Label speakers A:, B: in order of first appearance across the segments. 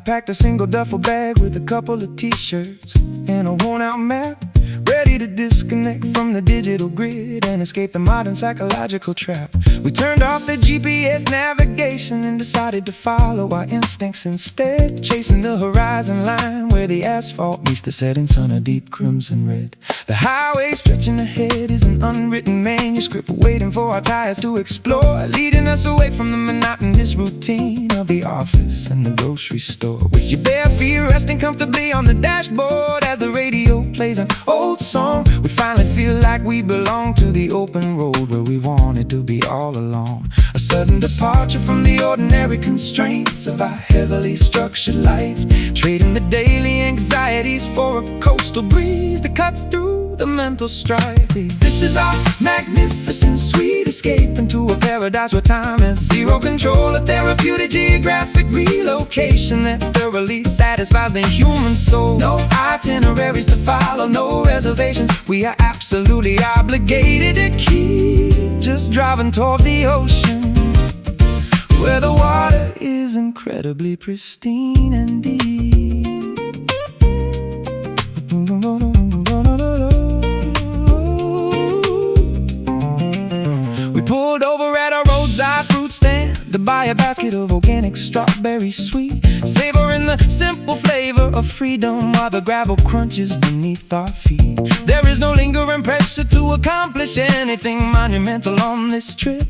A: packed a single duffel bag with a couple of t-shirts and a worn-out map, ready to disconnect from the digital grid and escape the modern psychological trap. We turned off the GPS navigation and decided to follow our instincts instead, chasing the horizon line where the asphalt meets the setting sun a deep crimson red. The highway stretching ahead is an unwritten manuscript waiting for our tires to explore, leading us away from the monotonous routine of the office and the grocery store. With your bare feet resting comfortably on the dashboard as the radio plays an old song, we finally feel like we belong to the open road where we wanted to be all along. A sudden departure from the ordinary constraints of our heavily structured life, trading the daily anxieties for a coastal breeze that cuts through the mental strife. This is our magnificent sweet escape into a paradise where time has zero control, a therapeutic geographic relocation that thoroughly satisfies the human soul. No itineraries to follow, no reservations, we are absolutely obligated to keep just driving toward the ocean, where the water is incredibly pristine and deep. We pulled over at a roadside fruit stand to buy a basket of organic strawberries sweet, savoring the simple flavor of freedom while the gravel crunches beneath our feet. There is no lingering pressure to accomplish anything monumental on this trip,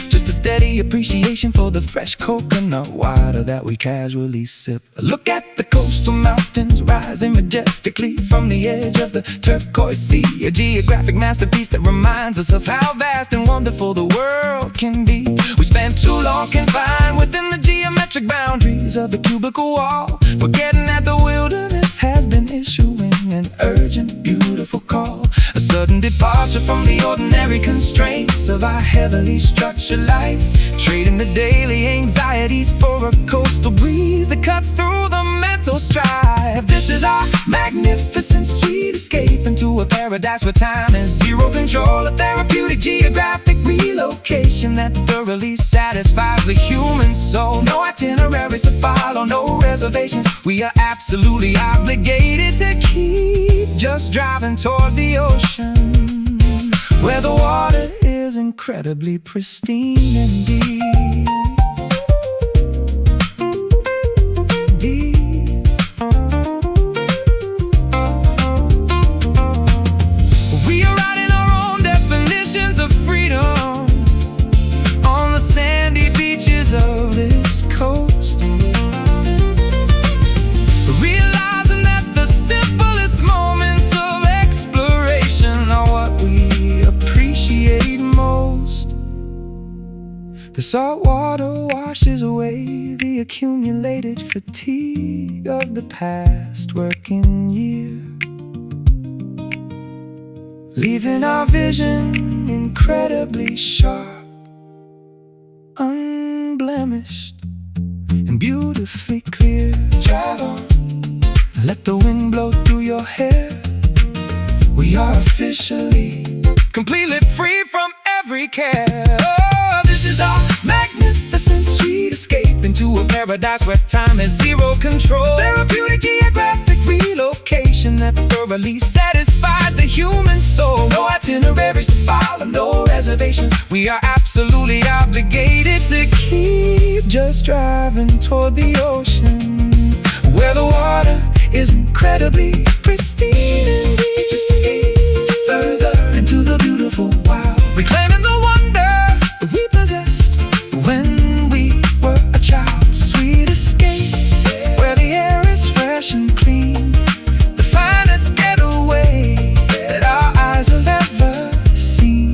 A: just a steady appreciation for the fresh coconut water that we casually sip. Look at the coastal mountains rising majestically from the edge of the turquoise sea, a geographic masterpiece that reminds us of how vast and wonderful the world can be. We spent too long confined within the geometric boundaries of the cubicle wall, forgetting that the wilderness has been issuing an urgent, beautiful call. A sudden departure from the ordinary constraints of our heavily structured life, trading the daily anxieties for a coastal breeze that cuts through the mental strife. This is our magnificent sweet escape into a paradise where time is zero control, a therapeutic geographic relocation that thoroughly satisfies the human soul. No itineraries to follow, no reservations, we are absolutely obligated to keep just driving toward the ocean, where the water is incredibly pristine and deep. We are writing our own definitions of freedom on the sandy beaches of this coast, realizing that the simplest moments of exploration are what we appreciate most. The salt water washes away the accumulated fatigue of the past working year, leaving our vision incredibly sharp, unblemished, and beautifully clear. Drive on, let the wind blow through your hair. We are officially completely free from every care. Oh, this is our magnificent sweet escape into a paradise where time has zero control, therapeutic geographic relocation that thoroughly satisfies the human soul. No itineraries to follow, no reservations, we are absolutely obligated to keep just driving toward the ocean, where the water is incredibly pristine and deep. Just escape further into the beautiful wild, reclaiming the wonder that we possessed when we were a child. Sweet escape, where the air is fresh and clean, the finest getaway that our eyes have ever seen.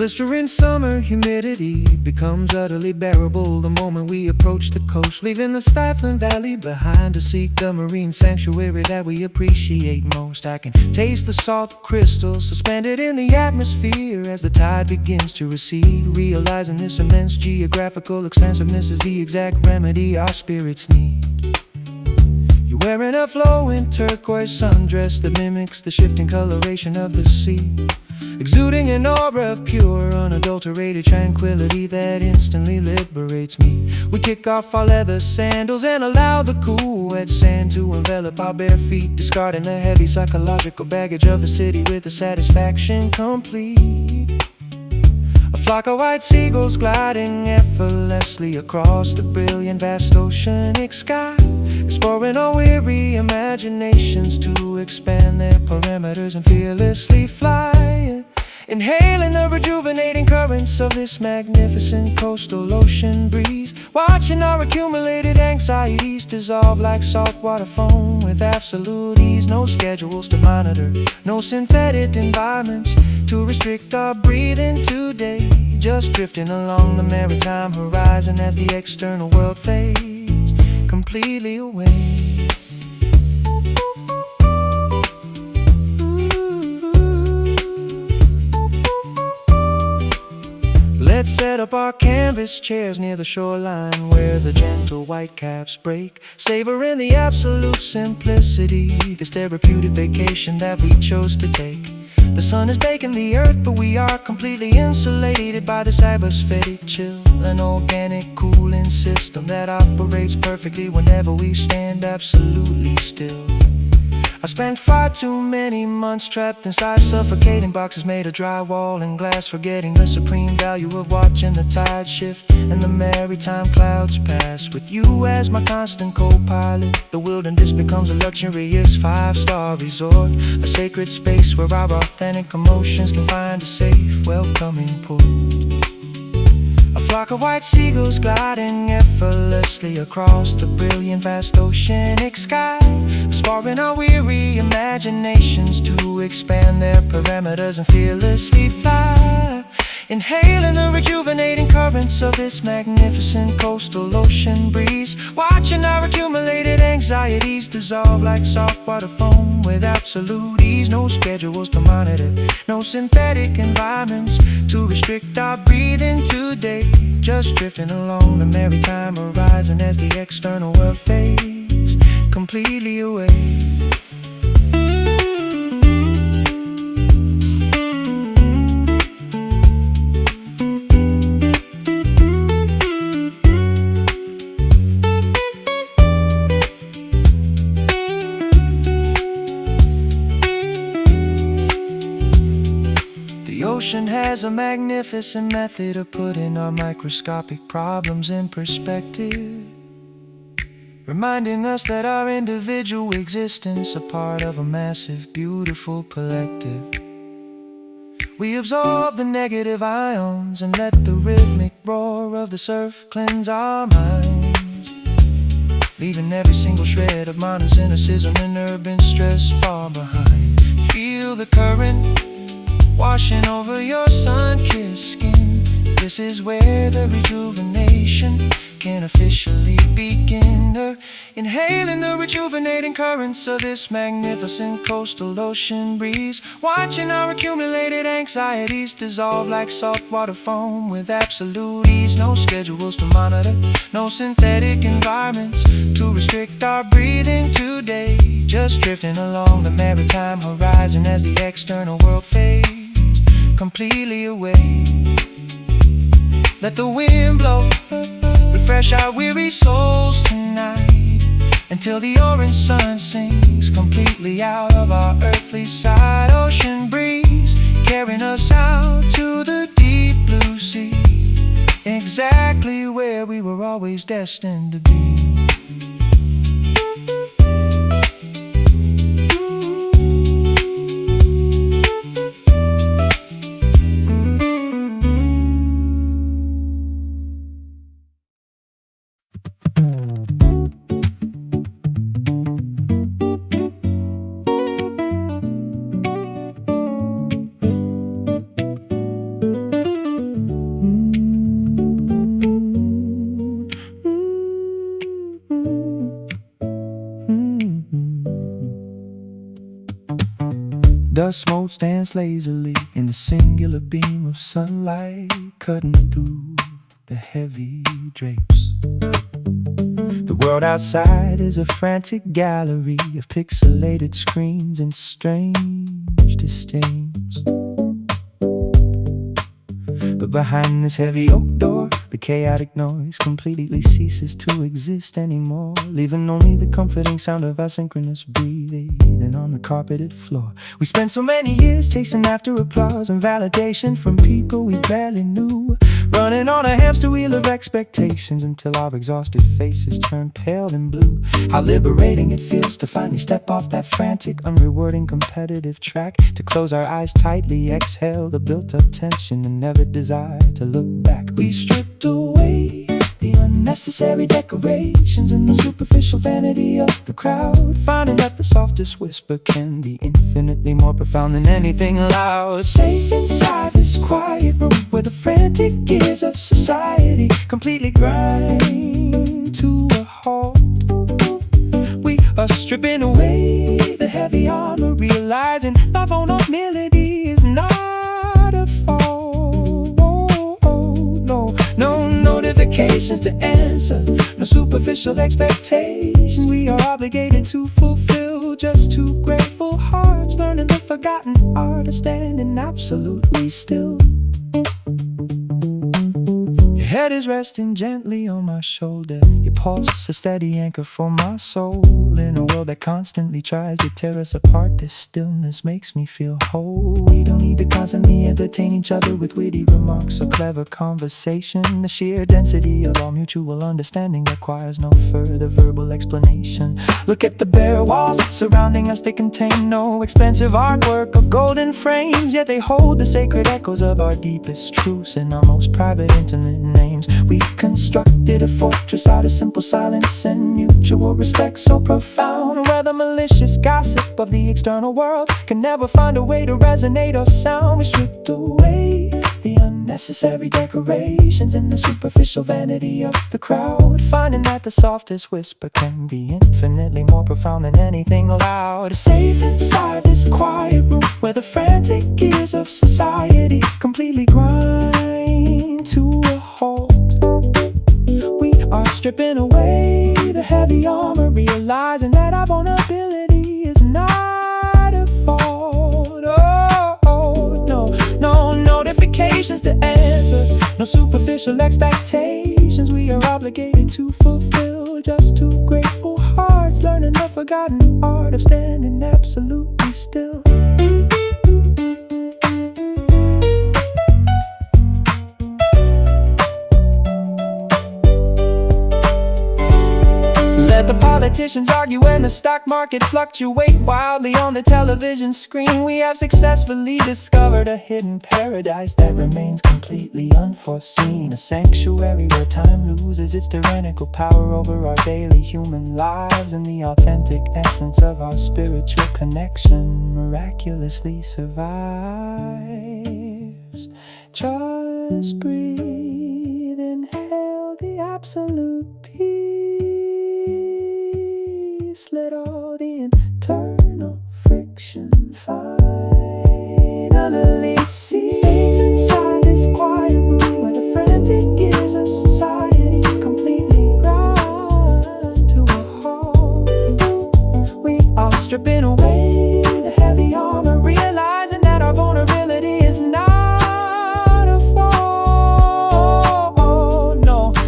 A: blistering summer humidity becomes utterly bearable the moment we approach the coast, leaving the stifling valley behind to seek the marine sanctuary that we appreciate most. I can taste the salt crystals suspended in the atmosphere as the tide begins to recede, realizing this immense geographical expansiveness is the exact remedy our spirits need. You're wearing a flowing turquoise sundress that mimics the shifting coloration of the sea, exuding an aura of pure, unadulterated tranquility that instantly liberates me. We kick off our leather sandals and allow the cool, wet sand to envelop our bare feet, discarding the heavy psychological baggage of the city with the satisfaction complete. A flock of white seagulls gliding effortlessly across the brilliant vast oceanic sky, exploring our weary imaginations to expand their perimeters and fearlessly fly, inhaling the rejuvenating currents of this magnificent coastal ocean breeze, watching our accumulated anxieties dissolve like saltwater foam with absolute ease. No schedules to monitor, no synthetic environments to restrict our breathing today, just drifting along the maritime horizon as the external world fades completely away. Let's set up our canvas chairs near the shoreline where the gentle whitecaps break, savoring the absolute simplicity, this therapeutic vacation that we chose to take. The sun is baking the earth, but we are completely insulated by this atmospheric chill, an organic cooling system that operates perfectly whenever we stand absolutely still. I spent far too many months trapped inside suffocating boxes made of drywall and glass, forgetting the supreme value of watching the tide shift and the maritime clouds pass. With you as my constant co-pilot, the wilderness becomes a luxurious five-star resort, a sacred space where our authentic emotions can find a safe, welcoming port. A flock of white seagulls gliding effortlessly across the brilliant vast oceanic sky, exploring our weary imaginations to expand their parameters and fearlessly fly, inhaling the rejuvenating currents of this magnificent coastal ocean breeze, watching our accumulated anxieties dissolve like saltwater foam with absolute ease. No schedules to monitor, no synthetic environments to restrict our breathing today, just drifting along the maritime horizon as the external world fades completely away. The ocean has a magnificent method of putting our microscopic problems in perspective, reminding us that our individual existence a part of a massive, beautiful collective. We absorb the negative ions and let the rhythmic roar of the surf cleanse our minds, leaving every single shred of modern cynicism and urban stress far behind. Feel the current washing over your sun-kissed skin. This is where the rejuvenation can officially begin. Inhaling the rejuvenating currents of this magnificent coastal ocean breeze, watching our accumulated anxieties dissolve like saltwater foam with absolute ease. No schedules to monitor, no synthetic environments to restrict our breathing today, just drifting along the maritime horizon as the external world fades completely away. Let the wind blow, refresh our weary souls tonight, until the orange sun sinks completely out of our earthly side. Ocean breeze carrying us out to the deep blue sea, exactly where we were always destined to be. where smoke stands lazily in the singular beam of sunlight cutting through the heavy drapes. The world outside is a frantic gallery of pixelated screens and strange disdains. But behind this heavy oak door, the chaotic noise completely ceases to exist anymore, leaving only the comforting sound of asynchronous breathing on the carpeted floor. We spent so many years chasing after applause and validation from people we barely knew, running on a hamster wheel of expectations until our exhausted faces turned pale and blue. How liberating it feels to finally step off that frantic, unrewarding competitive track, to close our eyes tightly, exhale the built-up tension and never desire to look back. We stripped away the unnecessary decorations and the superficial vanity of the crowd, finding that the softest whisper can be infinitely more profound than anything loud. Safe inside this quiet room where the frantic gears of society completely grind to a halt, we are stripping away the heavy armor, realizing our vulnerability is not a fault. No notifications to answer, no superficial expectations we are obligated to fulfill. Just two grateful hearts learning the forgotten art of standing absolutely still. Your head is resting gently on my shoulder, your pulse a steady anchor for my soul. In a world that constantly tries to tear us apart, this stillness makes me feel whole. We don't need to constantly entertain each other with witty remarks or clever conversation. The sheer density of our mutual understanding requires no further verbal explanation. Look at the bare walls surrounding us, they contain no expensive artwork or golden frames, yet they hold the sacred echoes of our deepest truths and our most private, intimate names. We've constructed a fortress out of simple silence and mutual respect so profound, where the malicious gossip of the external world can never find a way to resonate or sound. We stripped away the unnecessary decorations and the superficial vanity of the crowd, finding that the softest whisper can be infinitely more profound than anything loud. Safe inside this quiet room where the frantic gears of society completely grind to a halt, we are stripping away the heavy armor, realizing that our vulnerability is not a fault. No notifications to answer, no superficial expectations we are obligated to fulfill. Just two grateful hearts learning the forgotten art of standing absolutely still. Let the politicians argue and the stock market fluctuate wildly on the television screen. We have successfully discovered a hidden paradise that remains completely unforeseen, a sanctuary where time loses its tyrannical power over our daily human lives, and the authentic essence of our spiritual connection miraculously survives. Just breathe, inhale the absolute peace. Let all the internal friction finally cease. Safe inside this quiet room where the frantic gears of society completely grind to a halt, we are stripping away the heavy armor, realizing that our vulnerability is not a fault.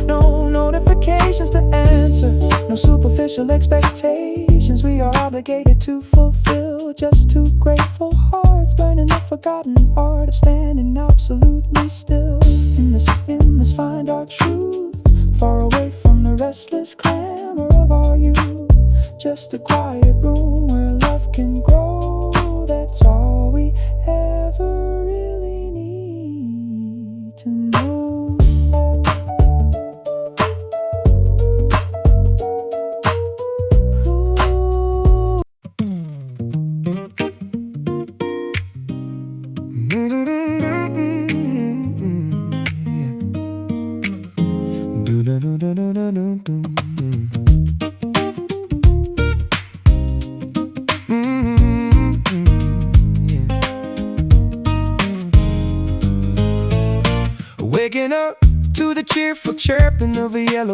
A: No notifications to answer, no superficial expectations we are obligated to fulfill. Just two grateful hearts learning the forgotten art of standing absolutely still. In this find our truth, far away from the restless clamor of our youth. Just a quiet room where love can grow, that's all we ever really need to know.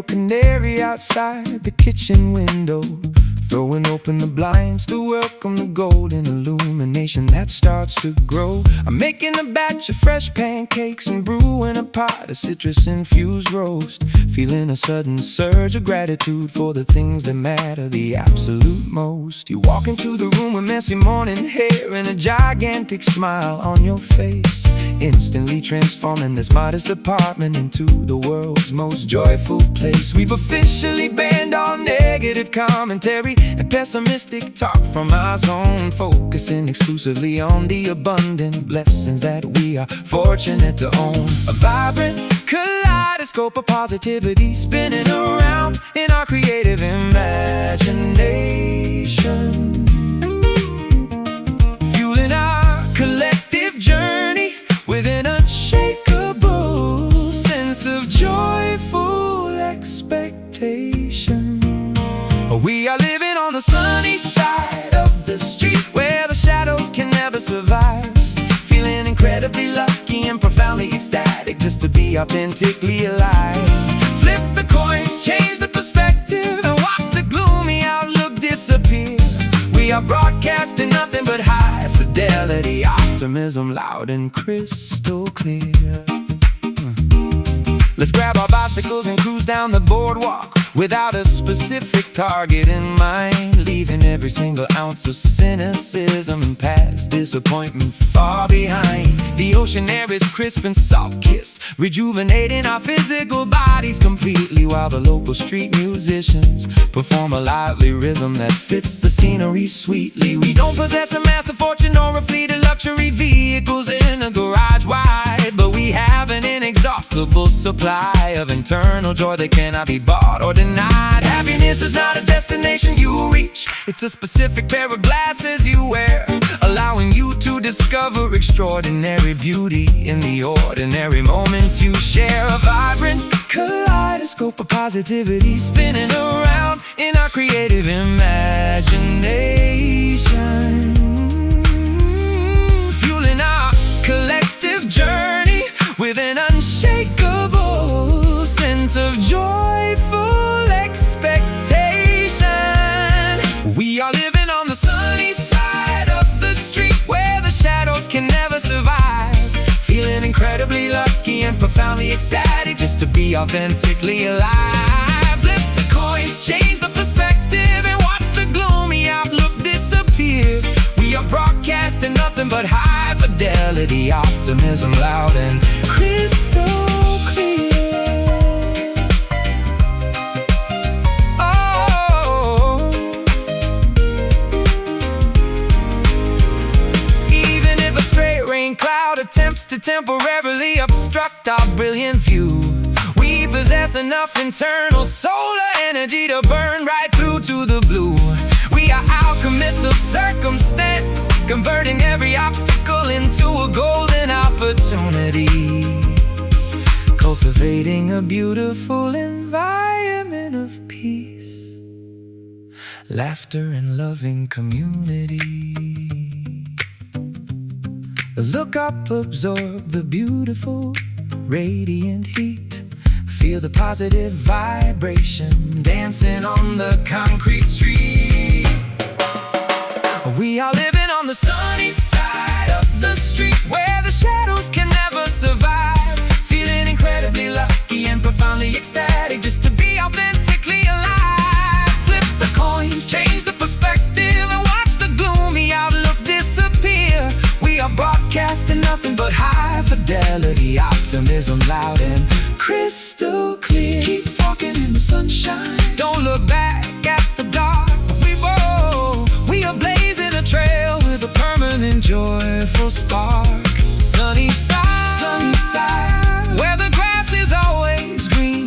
A: yellow canary outside the kitchen window, throwing open the blinds to welcome the golden illumination that starts to grow. I'm making a batch of fresh pancakes and brewing a pot of citrus-infused roast, feeling a sudden surge of gratitude for the things that matter the absolute most. You walk into the room with messy morning hair and a gigantic smile on your face, instantly transforming this modest apartment into the world's most joyful place. We've officially banned all negative commentary and pessimistic talk from our zone, focusing exclusively on the abundant blessings that we are fortunate to own. A vibrant kaleidoscope of positivity spinning around in our creative imagination, fueling our collective journey with an unshakable sense of joyful expectation. We are living on the sunny side of the street where the shadows can never survive, feeling incredibly lucky and profoundly ecstatic just to be authentically alive. Flip the coins, change the perspective, and watch the gloomy outlook disappear. We are broadcasting nothing but high fidelity optimism, loud and crystal clear. Let's grab our bicycles and cruise down the boardwalk without a specific target in mind, leaving every single ounce of cynicism and past disappointment far behind. The ocean air is crisp and salt-kissed, rejuvenating our physical bodies completely, while the local street musicians perform a lively rhythm that fits the scenery sweetly. We don't possess a massive fortune or a fleet of luxury vehicles in a garage wide, but we have an inexhaustible supply of internal joy that cannot be bought or denied. Happiness is not a destination you reach, it's a specific pair of glasses you wear, allowing you to discover extraordinary beauty in the ordinary moments you share. A vibrant kaleidoscope of positivity spinning around in our creative imagination, fueling our collective journey with an unshakable sense of joyful expectation. We are living on the sunny side of the street where the shadows can never survive, feeling incredibly lucky and profoundly ecstatic just to be authentically alive. Flip the coins, change the perspective, and watch the gloomy outlook disappear. We are broadcasting nothing but high fidelity optimism, loud and crystal clear. Cloud attempts to temporarily obstruct our brilliant view, we possess enough internal solar energy to burn right through to the blue. We are alchemists of circumstance, converting every obstacle into a golden opportunity, cultivating a beautiful environment of peace, laughter and loving community. Look up, absorb the beautiful, radiant heat. Feel the positive vibration dancing on the concrete street. We are living on the sunny side of the street where the shadows can never survive, feeling incredibly lucky and profoundly ecstatic just to be authentically alive. Flip the coins, change the perspective, and watch the gloomy outlook disappear. We are broadcasting nothing but high fidelity optimism, loud and crystal clear. Keep walking in the sunshine, don't look back at the dark. We are blazing a trail with a permanent joyful spark. Sunny side, where the grass is always green,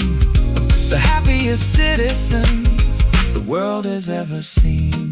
A: the happiest citizens the world has ever seen.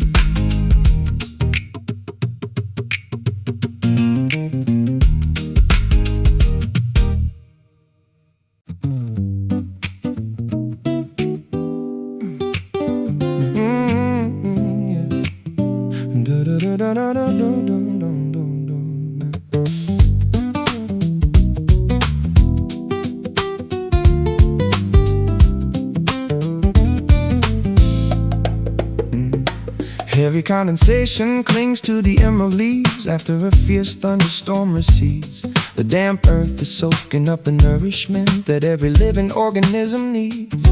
A: Heavy condensation clings to the emerald leaves after a fierce thunderstorm recedes. The damp earth is soaking up the nourishment that every living organism needs.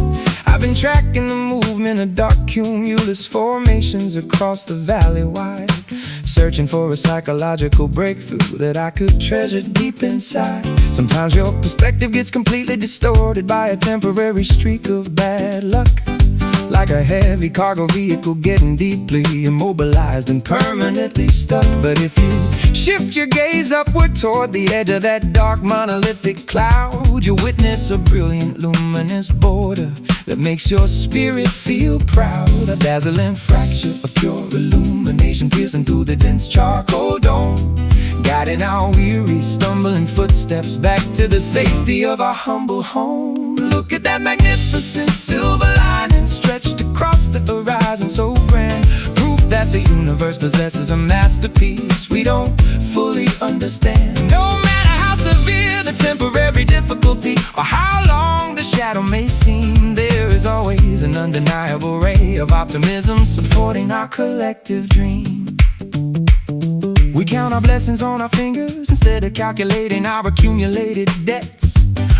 A: I've been tracking the movement of dark cumulus formations across the valley wide, searching for a psychological breakthrough that I could treasure deep inside. Sometimes your perspective gets completely distorted by a temporary streak of bad luck, like a heavy cargo vehicle getting deeply immobilized and permanently stuck. But if you shift your gaze upward toward the edge of that dark monolithic cloud, you'll witness a brilliant luminous border that makes your spirit feel proud. A dazzling fracture of pure illumination piercing through the dense charcoal dome, guiding our weary, stumbling footsteps back to the safety of our humble home. Look at that magnificent silver lining stretched across the horizon, so grand, proof that the universe possesses a masterpiece we don't fully understand. No matter how severe the temporary difficulty or how long the shadow may seem, there is always an undeniable ray of optimism supporting our collective dream. We count our blessings on our fingers instead of calculating our accumulated debts,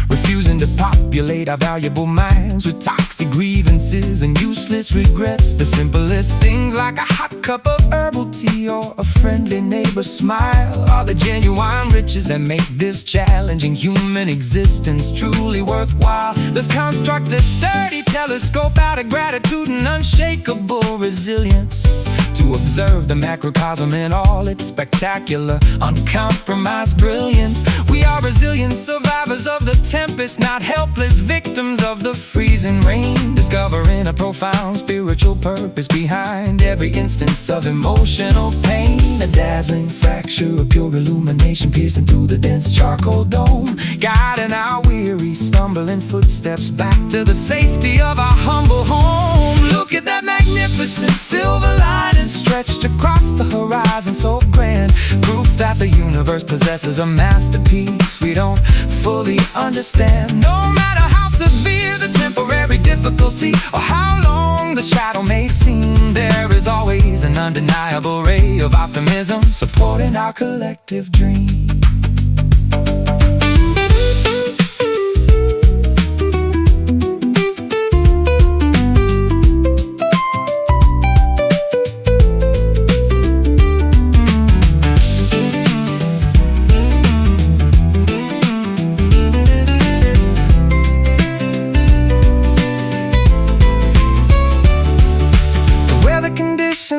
A: refusing to populate our valuable minds with toxic grievances and useless regrets. The simplest things like a hot cup of herbal tea or a friendly neighbor's smile are the genuine riches that make this challenging human existence truly worthwhile. Let's construct a sturdy telescope out of gratitude and unshakable resilience to observe the macrocosm in all its spectacular, uncompromised brilliance. We are resilient survivors of the tempest, not helpless victims of the freezing rain, discovering a profound spiritual purpose behind every instance of emotional pain. A dazzling fracture of pure illumination piercing through the dense charcoal dome, guiding our weary, stumbling footsteps back to the safety of our humble home. Look at that magnificent silver lining stretched across the horizon, so grand, proof that the universe possesses a masterpiece we don't fully understand. No matter how severe the temporary difficulty or how long the shadow may seem, there is always an undeniable ray of optimism supporting our collective dream.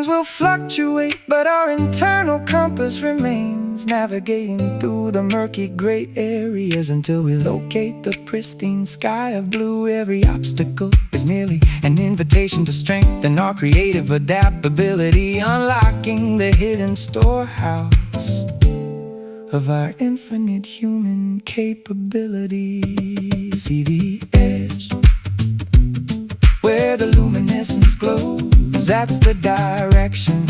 A: Will fluctuate, but our internal compass remains, navigating through the murky gray areas until we locate the pristine sky of blue. Every obstacle is merely an invitation to strengthen our creative adaptability, unlocking the hidden storehouse of our infinite human capabilities. See the edge where the luminescence glows, that's the direction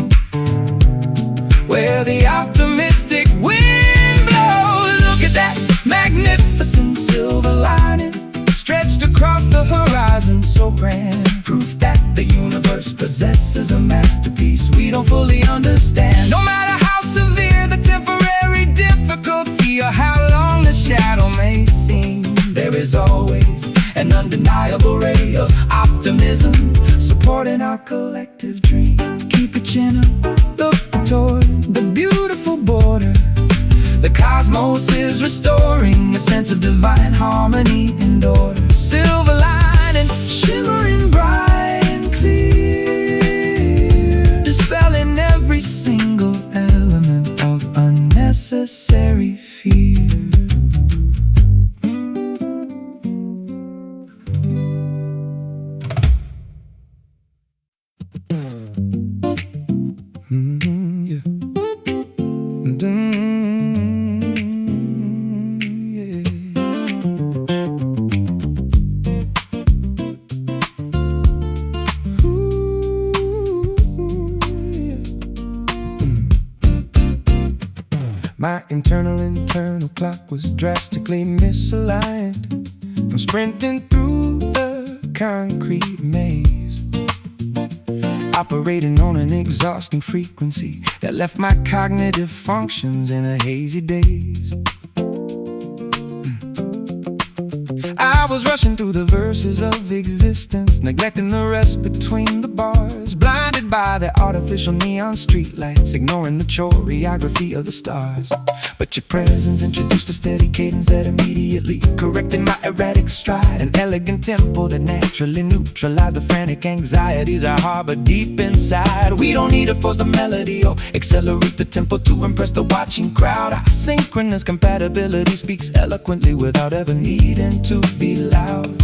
A: where the optimistic wind blows. Look at that magnificent silver lining stretched across the horizon, so grand, proof that the universe possesses a masterpiece we don't fully understand. No matter how severe the temporary difficulty or how long the shadow may seem, there is always an undeniable ray of optimism supporting our collective dream. Keep your chin up, look toward the beautiful border. The cosmos is restoring a sense of divine harmony and order. Silver lining shimmering bright and clear, dispelling every single element of unnecessary fear. My internal clock was drastically misaligned from sprinting through the concrete maze. operating on an exhausting frequency that left my cognitive functions in a hazy daze. I was rushing through the verses of existence, neglecting the rest between the bars, blinded by the artificial neon streetlights, ignoring the choreography of the stars. But your presence introduced a steady cadence that immediately corrected my erratic stride, an elegant tempo that naturally neutralized the frantic anxieties I harbor deep inside. We don't need to force the melody or accelerate the tempo to impress the watching crowd. Our synchronous compatibility speaks eloquently without ever needing to be loud.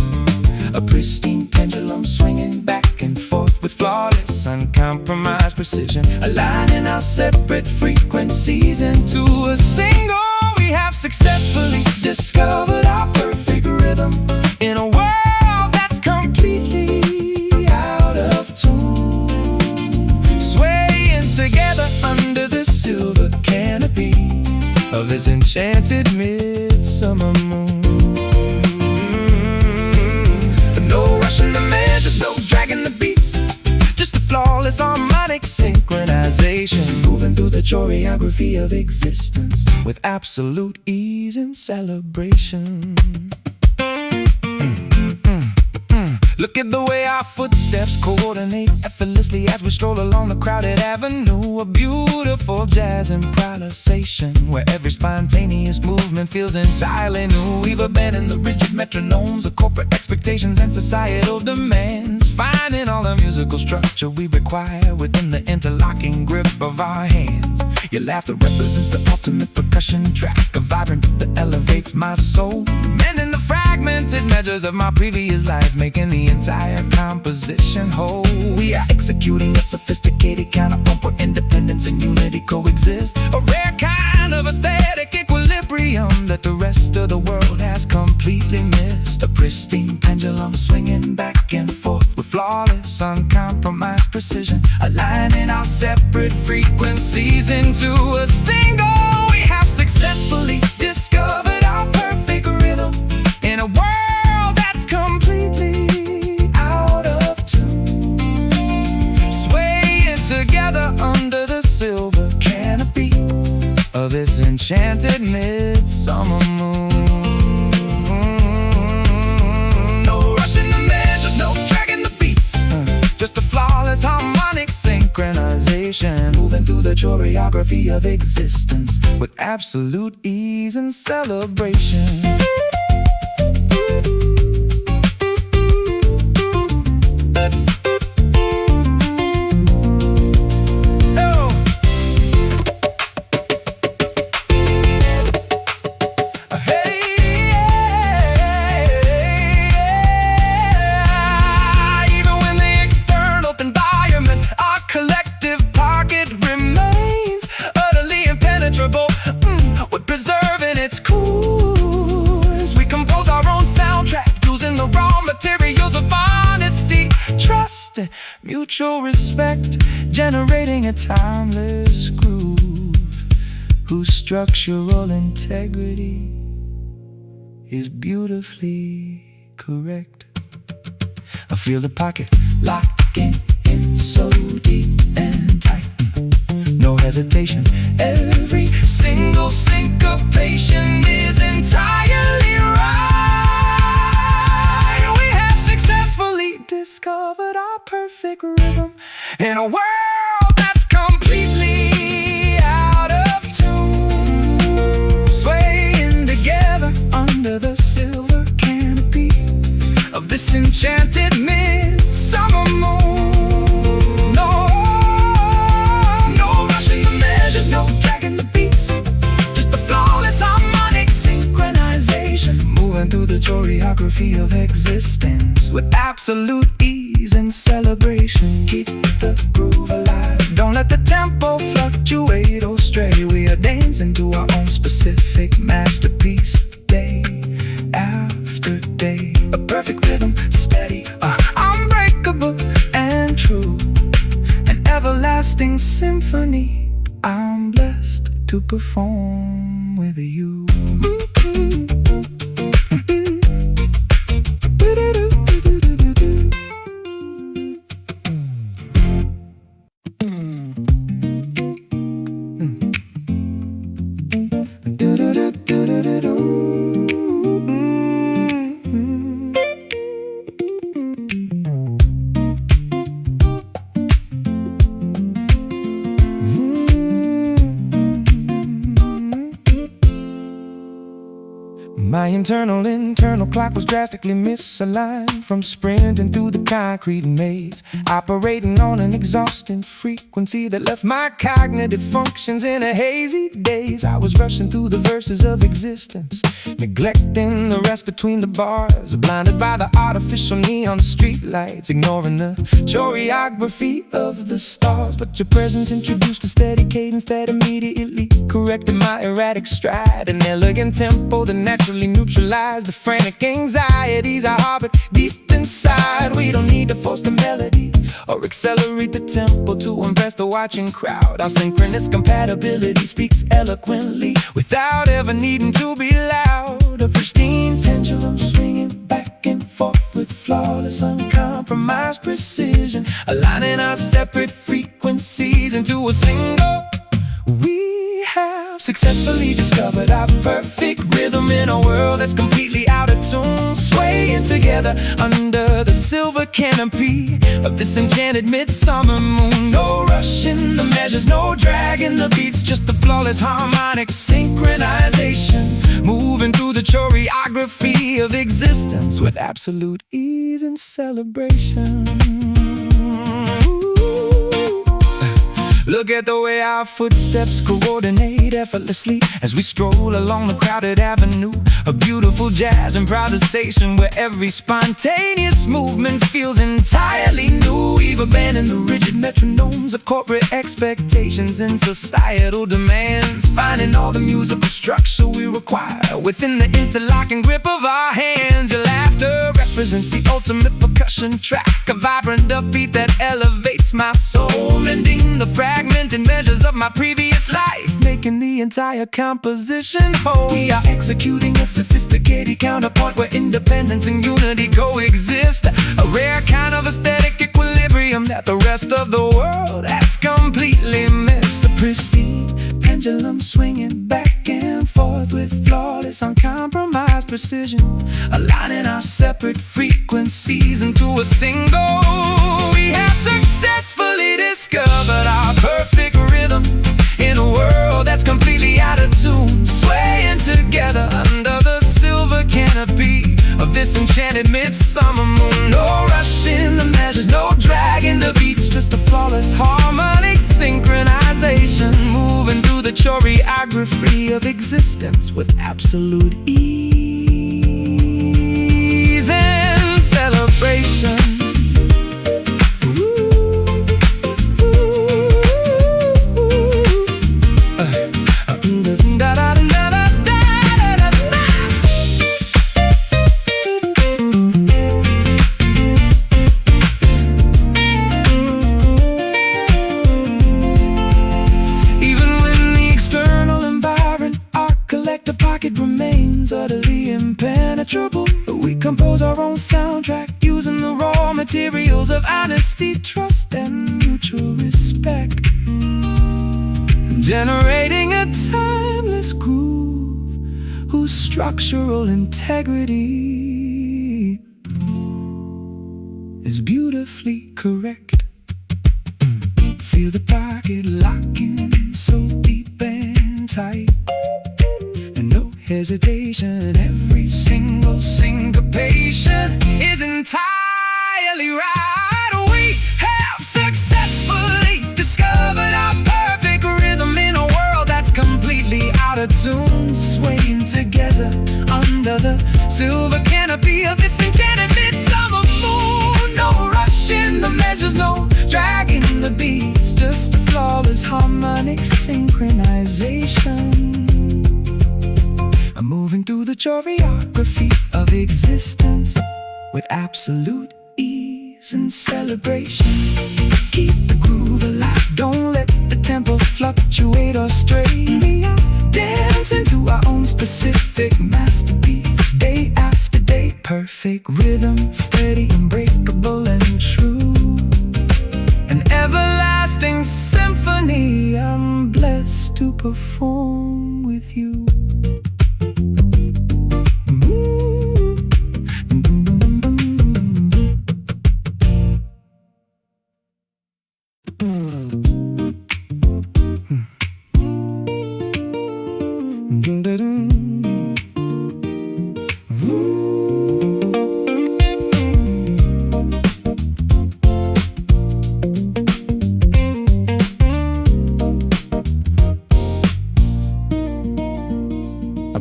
A: A pristine pendulum swinging back and forth with flawless, uncompromised precision, aligning our separate frequencies into a single. We have successfully discovered our perfect rhythm in a world that's completely out of tune, swaying together under the silver canopy of this enchanted midsummer moon. No rushing the measures, no dragging the beats, just a flawless harmonic synchronization, moving through the choreography of existence with absolute ease and celebration. Look at the way our footsteps coordinate effortlessly as we stroll along the crowded avenue. A beautiful jazz improvisation where every spontaneous movement feels entirely new. We've abandoned the rigid metronomes of corporate expectations and societal demands, finding all the musical structure we require within the interlocking grip of our hands. Your laughter represents the ultimate percussion track, a vibrant beat that elevates my soul, mending the fragmented measures of my previous life, making the entire composition whole. We are executing a sophisticated counterpoint where independence and unity coexist, a rare kind of aesthetic equilibrium that the rest of the world has completely missed. A pristine pendulum swinging back and forth with flawless, uncompromised precision, aligning our separate frequencies into a single. We have successfully discovered our perfect rhythm in a world that's completely out of tune, swaying together under the silver canopy of this enchanted midsummer moon. No rushing the measures, no dragging the beats, just a flawless harmonic synchronization, moving through the choreography of existence with absolute ease and celebration. Mutual respect, generating a timeless groove whose structural integrity is beautifully correct. I feel the pocket locking in so deep and tight, no hesitation, every single syncopation is entirely right. We have successfully discovered our perfect rhythm in a world that's completely out of tune, swaying together under the silver canopy of this enchanted midsummer moon. No rushing the measures, no dragging the beats, just the flawless harmonic synchronization, moving through the choreography of existence with absolute ease and celebration. Keep the groove alive, don't let the tempo fluctuate or stray. We are dancing to our own specific masterpiece, day after day. A perfect rhythm, steady, unbreakable and true, an everlasting symphony I'm blessed to perform with you. My internal clock was drastically misaligned, from sprinting through the concrete maze, operating on an exhausting frequency that left my cognitive functions in a hazy daze. I was rushing through the verses of existence, neglecting the rest between the bars, blinded by the artificial neon streetlights, ignoring the choreography of the stars. But your presence introduced a steady cadence that immediately corrected my erratic stride, an elegant tempo that naturally neutralized the frantic anxieties I harbored deep inside. We don't need to force the melody or accelerate the tempo to impress the watching crowd. Our synchronous compatibility speaks eloquently without ever needing to be loud. A pristine pendulum swinging back and forth with flawless, uncompromised precision, aligning our separate frequencies into a single. We have successfully discovered our perfect rhythm in a world that's completely out of tune, swaying together under the silver canopy of this enchanted midsummer moon. No rush in the measures, no drag in the beats, just a flawless harmonic synchronization, moving through the choreography of existence with absolute ease and celebration. Look at the way our footsteps coordinate effortlessly as we stroll along the crowded avenue, a beautiful jazz improvisation where every spontaneous movement feels entirely new. We've abandoned the rigid metronomes of corporate expectations and societal demands, finding all the musical structure we require within the interlocking grip of our hands. Your laughter represents the ultimate percussion track, a vibrant upbeat that elevates my soul, mending the fragmented measures of my previous life, making the entire composition whole. We are executing a sophisticated counterpoint where independence and unity coexist, a rare kind of aesthetic equilibrium that the rest of the world has completely missed. A pristine pendulum swinging back and forth with flawless, uncompromised precision, aligning our separate frequencies into a single. We have successfully discovered our perfect rhythm in a world that's completely out of tune, swaying together under the silver canopy of this enchanted midsummer moon. No rush in the measures, no drag in the beats, just a flawless harmonic synchronization, moving through the choreography of existence with absolute ease and celebration. The pocket remains utterly impenetrable, but we compose our own soundtrack using the raw materials of honesty, trust, and mutual respect, generating a timeless groove whose structural integrity is beautifully correct. Feel the pocket locking so deep and tight, hesitation, every single syncopation is entirely right. We have successfully discovered our perfect rhythm in a world that's completely out of tune, swaying together under the silver canopy of this enchanted midsummer moon. No rush in the measures, no drag in the beats, just a flawless harmonic synchronization, I'm moving through the choreography of existence with absolute ease and celebration. Keep the groove alive, don't let the tempo fluctuate or stray. We are dancing to our own specific masterpiece, day after day. Perfect rhythm, steady, unbreakable and true, an everlasting symphony I'm blessed to perform with you.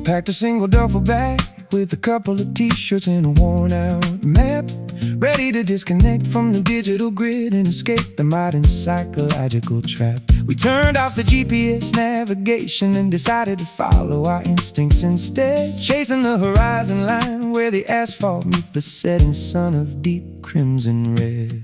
A: Packed a single duffel bag with a couple of t-shirts and a worn-out map, ready to disconnect from the digital grid and escape the modern psychological trap. We turned off the GPS navigation and decided to follow our instincts instead, chasing the horizon line where the asphalt meets the setting sun of deep crimson red.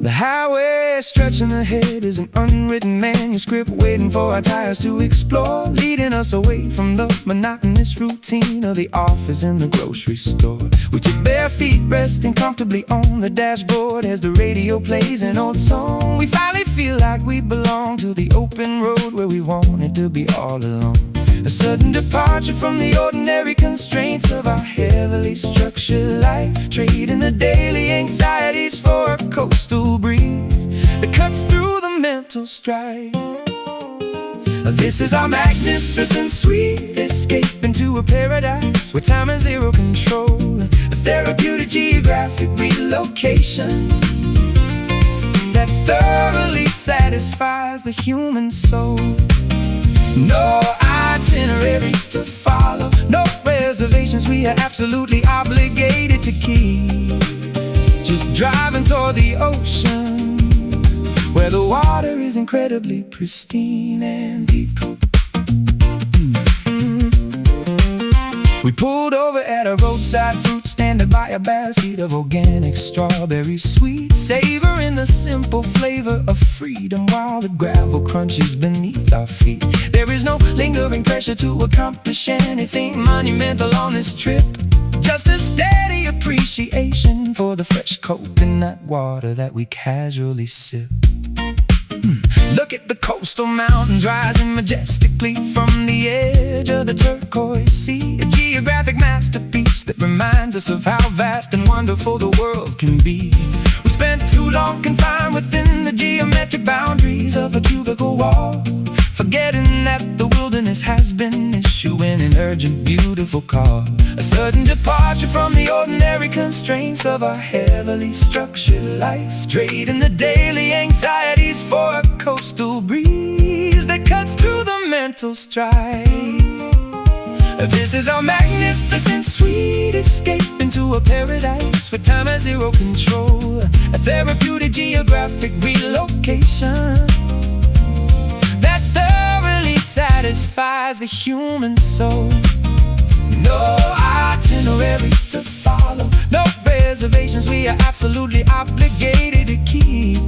A: The highway stretching ahead is an unwritten manuscript waiting for our tires to explore, leading us away from the monotonous routine of the office and the grocery store. With your bare feet resting comfortably on the dashboard as the radio plays an old song, we finally feel like we belong to the open road where we wanted to be all along. A sudden departure from the ordinary constraints of our heavily structured life, trading the daily anxieties for a coastal breeze that cuts through the mental strife. This is our magnificent sweet escape into a paradise where time is zero control, a therapeutic geographic relocation that thoroughly satisfies the human soul. No itineraries to follow, no reservations we are absolutely obligated to keep. Just driving toward the ocean, where the water is incredibly pristine and deep. We pulled over at a roadside fruit stand to buy a basket of organic strawberry sweets, savoring the simple flavor of freedom while the gravel crunches beneath our feet. There is no lingering pressure to accomplish anything monumental on this trip, just a steady appreciation for the fresh coconut water that we casually sip. Look at the coastal mountains rising majestically from the edge of the turquoise sea, a geographic masterpiece that reminds us of how vast and wonderful the world can be. We spent too long confined within the geometric boundaries of a cubicle wall, forgetting that the wilderness has been issuing an urgent, beautiful call. A sudden departure from the ordinary constraints of our heavily structured life, trading the daily anxieties for a coastal breeze that cuts through the mental strife. This is our magnificent sweet escape into a paradise where time has zero control, a therapeutic geographic relocation that thoroughly satisfies the human soul. No itineraries to follow, no reservations we are absolutely obligated to keep.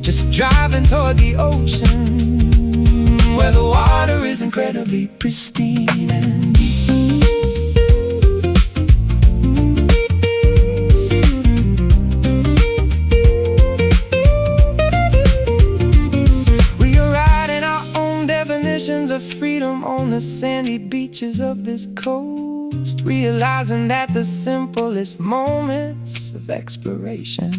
A: Just driving toward the ocean, where the water is incredibly pristine and deep. Of freedom on the sandy beaches of this coast, realizing that the simplest moments of exploration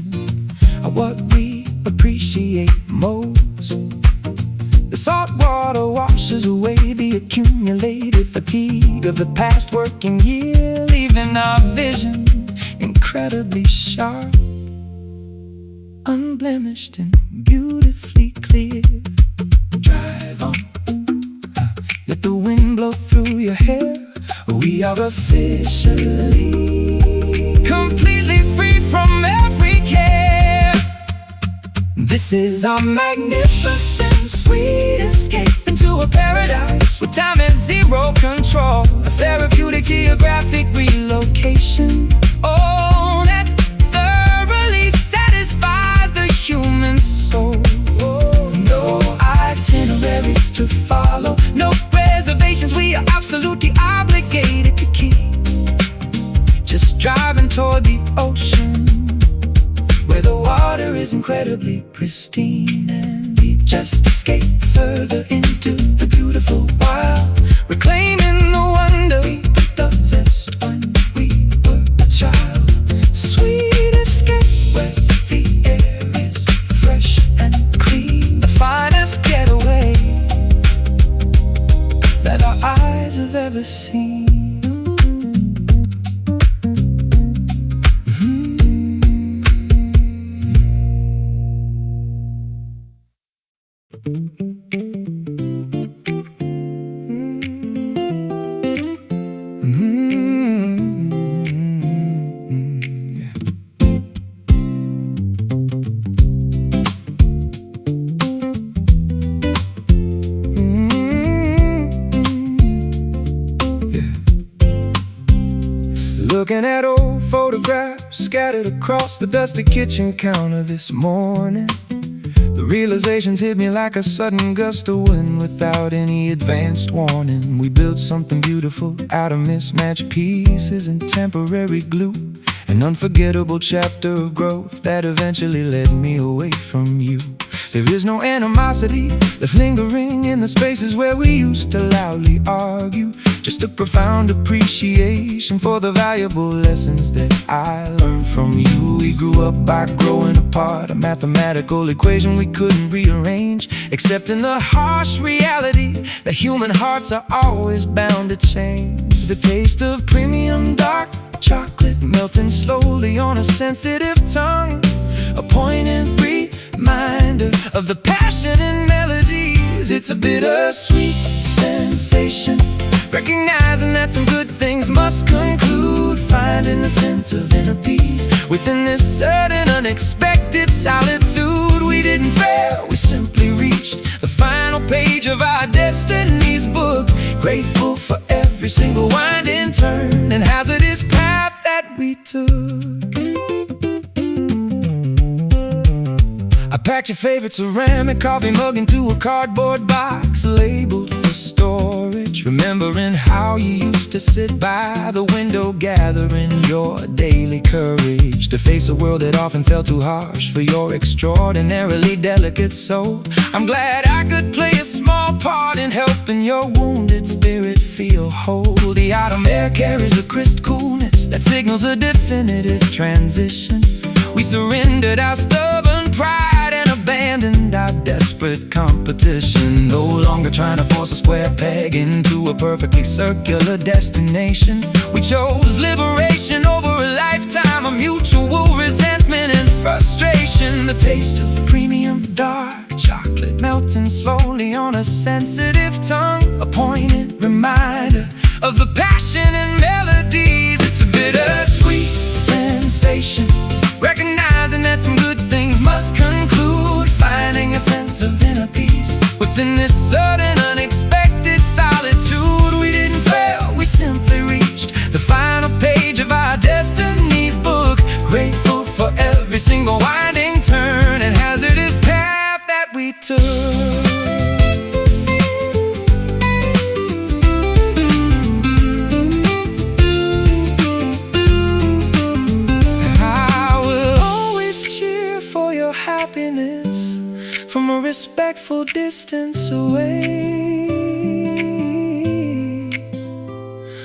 A: are what we appreciate most. The salt water washes away the accumulated fatigue of the past working year, leaving our vision incredibly sharp, unblemished and beautifully clear. Drive on, let the wind blow through your hair. We are officially completely free from every care. This is our magnificent sweet escape into a paradise where time has zero control, a therapeutic geographic relocation, oh, that thoroughly satisfies the human soul. No itineraries to follow, no reservations we are absolutely obligated to keep. Just driving toward the ocean, where the water is incredibly pristine and deep. Just escape further into the beautiful wild, reclaiming the wonder we possessed when we were a child. Sweet escape where the air is fresh and clean, the finest getaway that our eyes have ever seen. Looking at old photographs scattered across the dusty kitchen counter this morning, the realizations hit me like a sudden gust of wind without any advanced warning. We built something beautiful out of mismatched pieces and temporary glue, an unforgettable chapter of growth that eventually led me away from you. There is no animosity left lingering in the spaces where we used to loudly argue, just a profound appreciation for the valuable lessons that I learned from you. We grew up by growing apart, a mathematical equation we couldn't rearrange, accepting the harsh reality that human hearts are always bound to change. The taste of premium dark chocolate melting slowly on a sensitive tongue, a poignant reminder of the passion in melodies. It's a bittersweet sensation, recognizing that some good things must conclude, finding a sense of inner peace within this sudden unexpected solitude. We didn't fail, we simply reached the final page of our destiny's book, grateful for every single winding turn and hazardous path that we took. I packed your favorite ceramic coffee mug into a cardboard box labeled for storage, remembering how you used to sit by the window gathering your daily courage to face a world that often felt too harsh for your extraordinarily delicate soul. I'm glad I could play a small part in helping your wounded spirit feel whole. The autumn air carries a crisp coolness that signals a definitive transition. We surrendered our stubborn pride and abandoned our desperate competition, no longer trying to force a square peg into a perfectly circular destination. We chose liberation over a lifetime of mutual resentment and frustration. The taste of premium dark chocolate melting slowly on a sensitive tongue, a poignant reminder of the passion in melodies. It's a bittersweet sensation, recognizing that some good things must conclude, finding a sense of inner peace within this sudden unexpected solitude. We didn't fail, we simply reached the final page of our destiny's book, grateful for every single winding turn and hazardous path that we took. From a respectful distance away,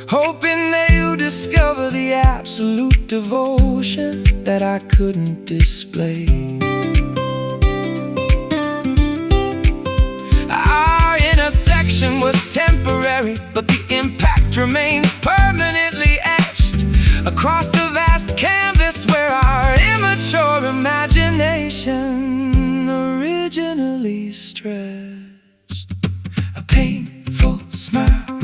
A: hoping that you discover the absolute devotion that I couldn't display. Our intersection was temporary, but the impact remains permanently etched across the vast canvas where our immature imagination originally stretched. A painful smile,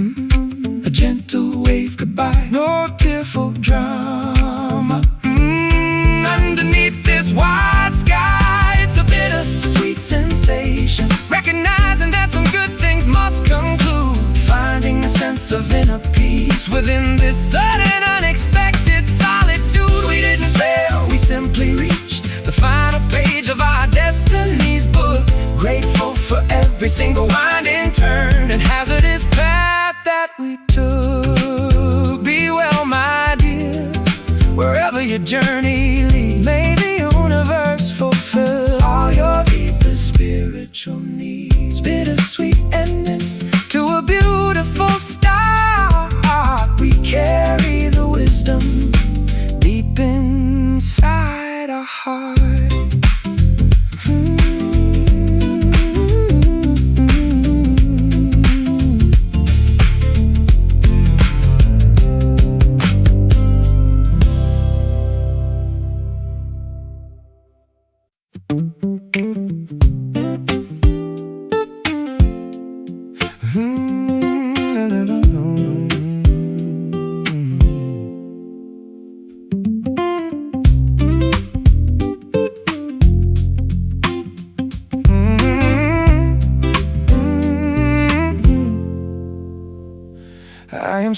A: a gentle wave goodbye, no tearful drama. Underneath this wide sky, it's a bittersweet sensation, recognizing that some good things must conclude, finding a sense of inner peace within this sudden unexpected solitude. We didn't fail, we simply reached the final page of our destiny's book, grateful for every single winding turn and hazardous path that we took. Be well, my dear, wherever your journey leads. May the universe fulfill all your deepest spiritual needs. Bittersweet ending to a beautiful start. We carry the wisdom deep inside our heart.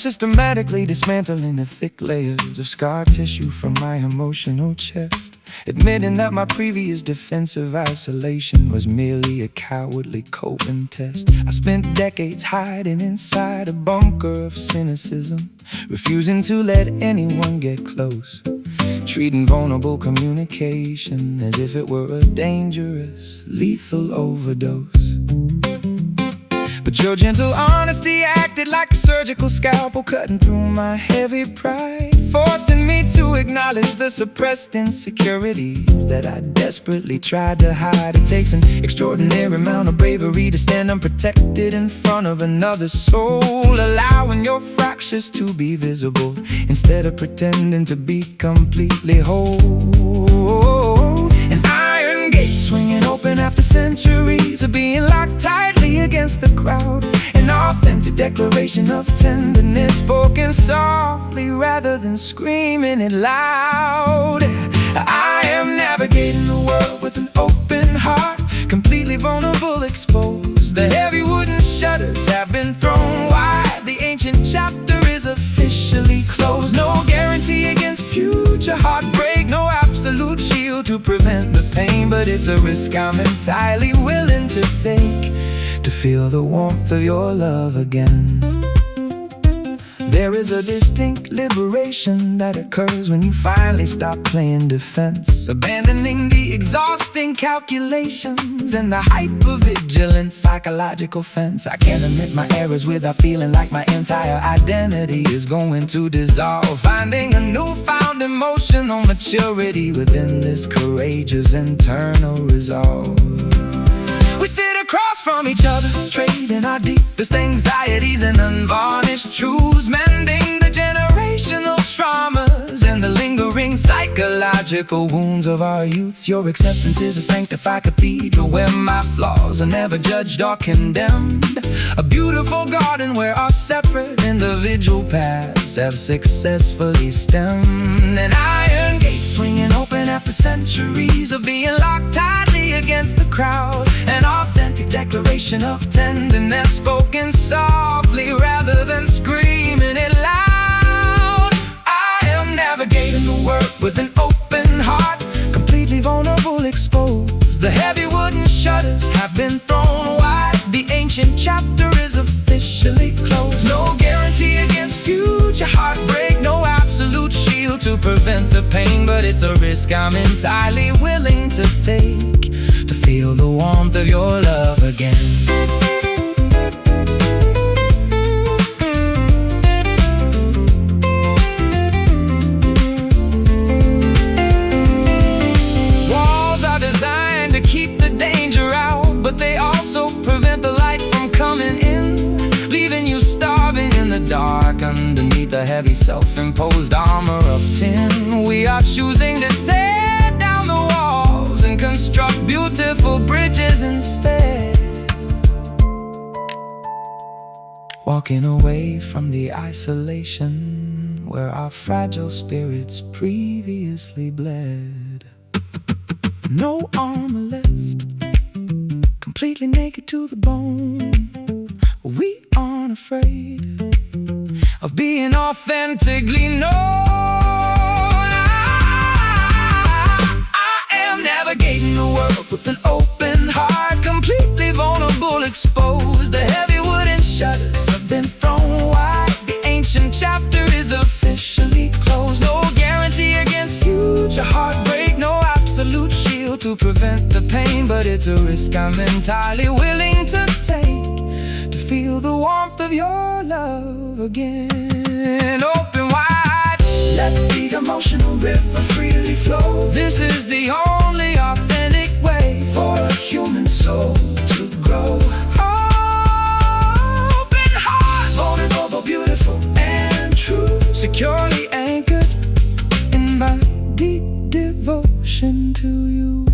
A: systematically dismantling the thick layers of scar tissue from my emotional chest, admitting that my previous defensive isolation was merely a cowardly coping test. I spent decades hiding inside a bunker of cynicism, refusing to let anyone get close, treating vulnerable communication as if it were a dangerous, lethal overdose. But your gentle honesty acted like a surgical scalpel, cutting through my heavy pride, forcing me to acknowledge the suppressed insecurities that I desperately tried to hide. It takes an extraordinary amount of bravery to stand unprotected in front of another soul, allowing your fractures to be visible instead of pretending to be completely whole. An iron gate swinging open after centuries of being locked tightly against the crowd, an authentic declaration of tenderness spoken softly rather than screaming it loud. I am navigating the world with an open heart, completely vulnerable, exposed. The heavy wooden shutters have been thrown wide. The ancient chapter is officially closed. No guarantee against future heartbreak, no absolute shield to prevent the pain, but it's a risk I'm entirely willing to take, to feel the warmth of your love again. There is a distinct liberation that occurs when you finally stop playing defense, abandoning the exhausting calculations and the hyper-vigilant psychological fence. I can't admit my errors without feeling like my entire identity is going to dissolve, finding a newfound emotional maturity within this courageous internal resolve. We sit across from each other, trading our deepest anxieties and unvarnished truths, mending the generational traumas and the lingering psychological wounds of our youths. Your acceptance is a sanctified cathedral where my flaws are never judged or condemned, a beautiful garden where our separate individual paths have successfully stemmed. An iron gate swinging open after centuries of being locked tightly against the crowd, an authentic declaration of tenderness spoken softly rather than screaming it loud. I am navigating the world with an open heart, completely vulnerable, exposed. The heavy wooden shutters have been thrown wide. The ancient chapter is officially closed. No guarantee against future heartbreak, no absolute shield to prevent the pain, but it's a risk I'm entirely willing to take, to feel the warmth of your love again. Walls are designed to keep the danger out, but they also prevent the light from coming in, leaving you starving in the dark underneath the heavy self-imposed armor of tin. We are choosing to tear down the walls and construct beautiful bridges instead, walking away from the isolation where our fragile spirits previously bled. No armor left, completely naked to the bone. We aren't afraid of being authentically known. I am navigating the world with an open heart, completely vulnerable, exposed. The heavy wooden shutters have been thrown wide. The ancient chapter is officially closed. No guarantee against future heartbreak, no absolute shield to prevent the pain, but it's a risk I'm entirely willing to take, to feel the warmth of your love again. Open wide, let the emotional river freely flow. This is the only authentic way for a human soul to grow. Open heart, vulnerable, beautiful and true, securely anchored in my deep devotion to you.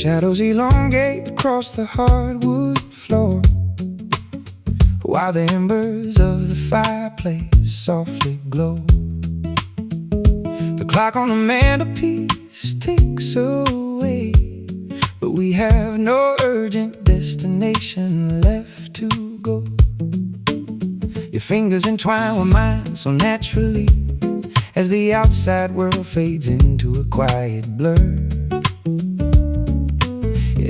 A: Shadows elongate across the hardwood floor, while the embers of the fireplace softly glow. The clock on the mantelpiece ticks away, but we have no urgent destination left to go. Your fingers entwine with mine so naturally, as the outside world fades into a quiet blur.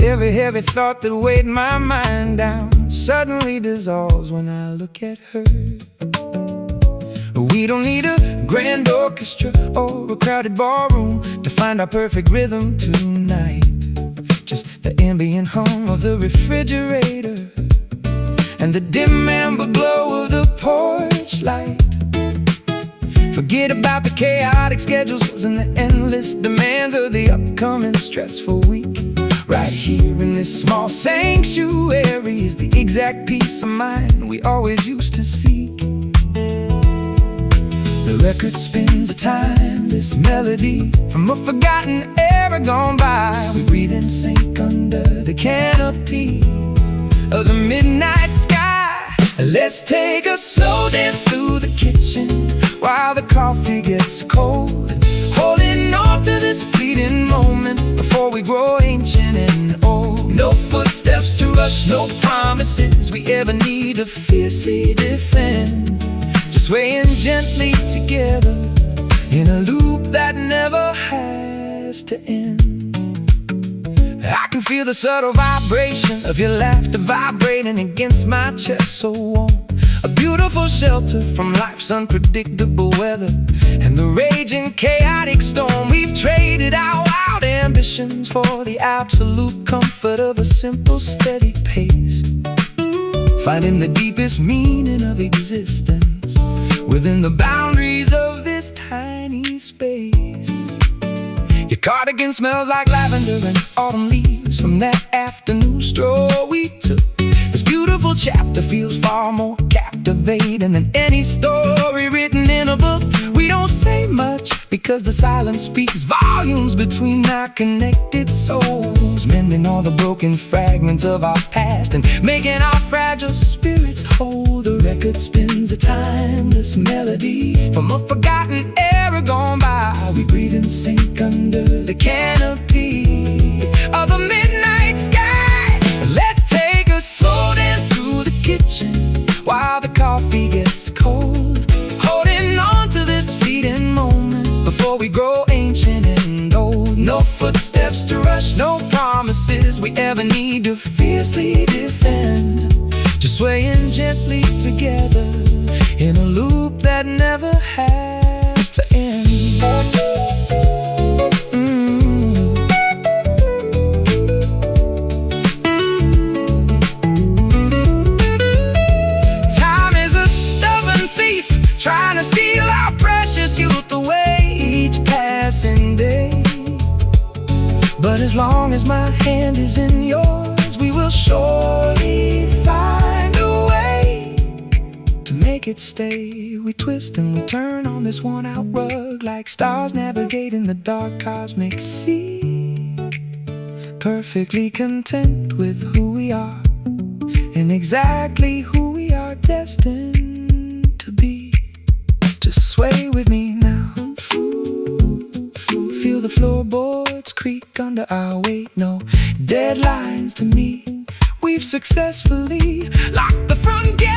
A: Every heavy thought that weighed my mind down suddenly dissolves when I look at her. We don't need a grand orchestra or a crowded ballroom to find our perfect rhythm tonight. Just the ambient hum of the refrigerator and the dim amber glow of the porch light. Forget about the chaotic schedules and the endless demands of the upcoming stressful week. Right here in this small sanctuary is the exact peace of mind we always used to seek. The record spins a timeless melody from a forgotten era gone by. We breathe in sync under the canopy of the midnight sky. Let's take a slow dance through the kitchen while the coffee gets cold, holding on to this fleeting moment before we grow ancient and old. No footsteps to rush, no promises we ever need to fiercely defend. Just swaying gently together in a loop that never has to end. I can feel the subtle vibration of your laughter vibrating against my chest so warm. A beautiful shelter from life's unpredictable weather and the raging chaotic storm. We've traded our wild ambitions for the absolute comfort of a simple steady pace, finding the deepest meaning of existence within the boundaries of this tiny space. Your cardigan smells like lavender and autumn leaves from that afternoon stroll we took. This beautiful chapter feels far more captivating than any story written in a book. We don't say much because the silence speaks volumes between our connected souls, mending all the broken fragments of our past and making our fragile spirits whole. The record spins a timeless melody from a forgotten era gone by. We breathe in sync under the canopy of the midnight sky. Let's take a slow dance through the kitchen while the coffee gets cold, holding on to this fleeting moment before we grow ancient and old. No footsteps to rush, no promises we ever need to fiercely defend. Just swaying gently together in a loop that never has to end. Time is a stubborn thief trying to steal our precious youth away each passing day. But as long as my hand is in yours, we will surely find a way to make it stay. We twist and we turn on this worn-out rug like stars navigating the dark cosmic sea, perfectly content with who we are and exactly who we are destined to be. Just sway with me now. Feel the floorboards creak under our weight. No deadlines to meet. We've successfully locked the front gate.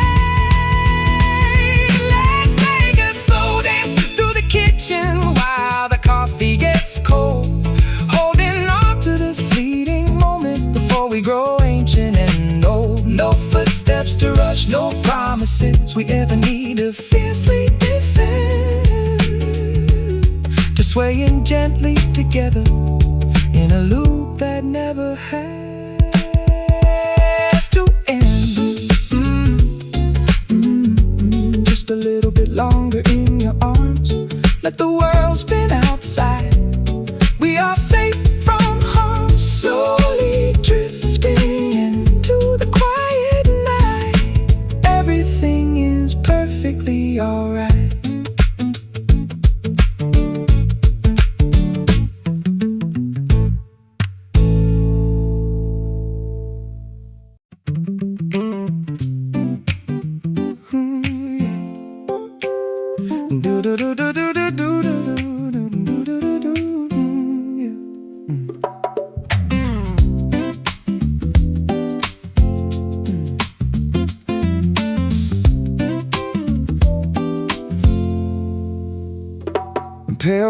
A: Let's take a slow dance through the kitchen while the coffee gets cold, holding on to this fleeting moment before we grow ancient and old. No footsteps to rush, no promises we ever need to fiercely defend. Just swaying gently together in a loop that never has to end. Just a little bit longer in your arms. Let the world spin outside. We are safe from harm, slowly drifting into the quiet night. Everything is perfectly alright.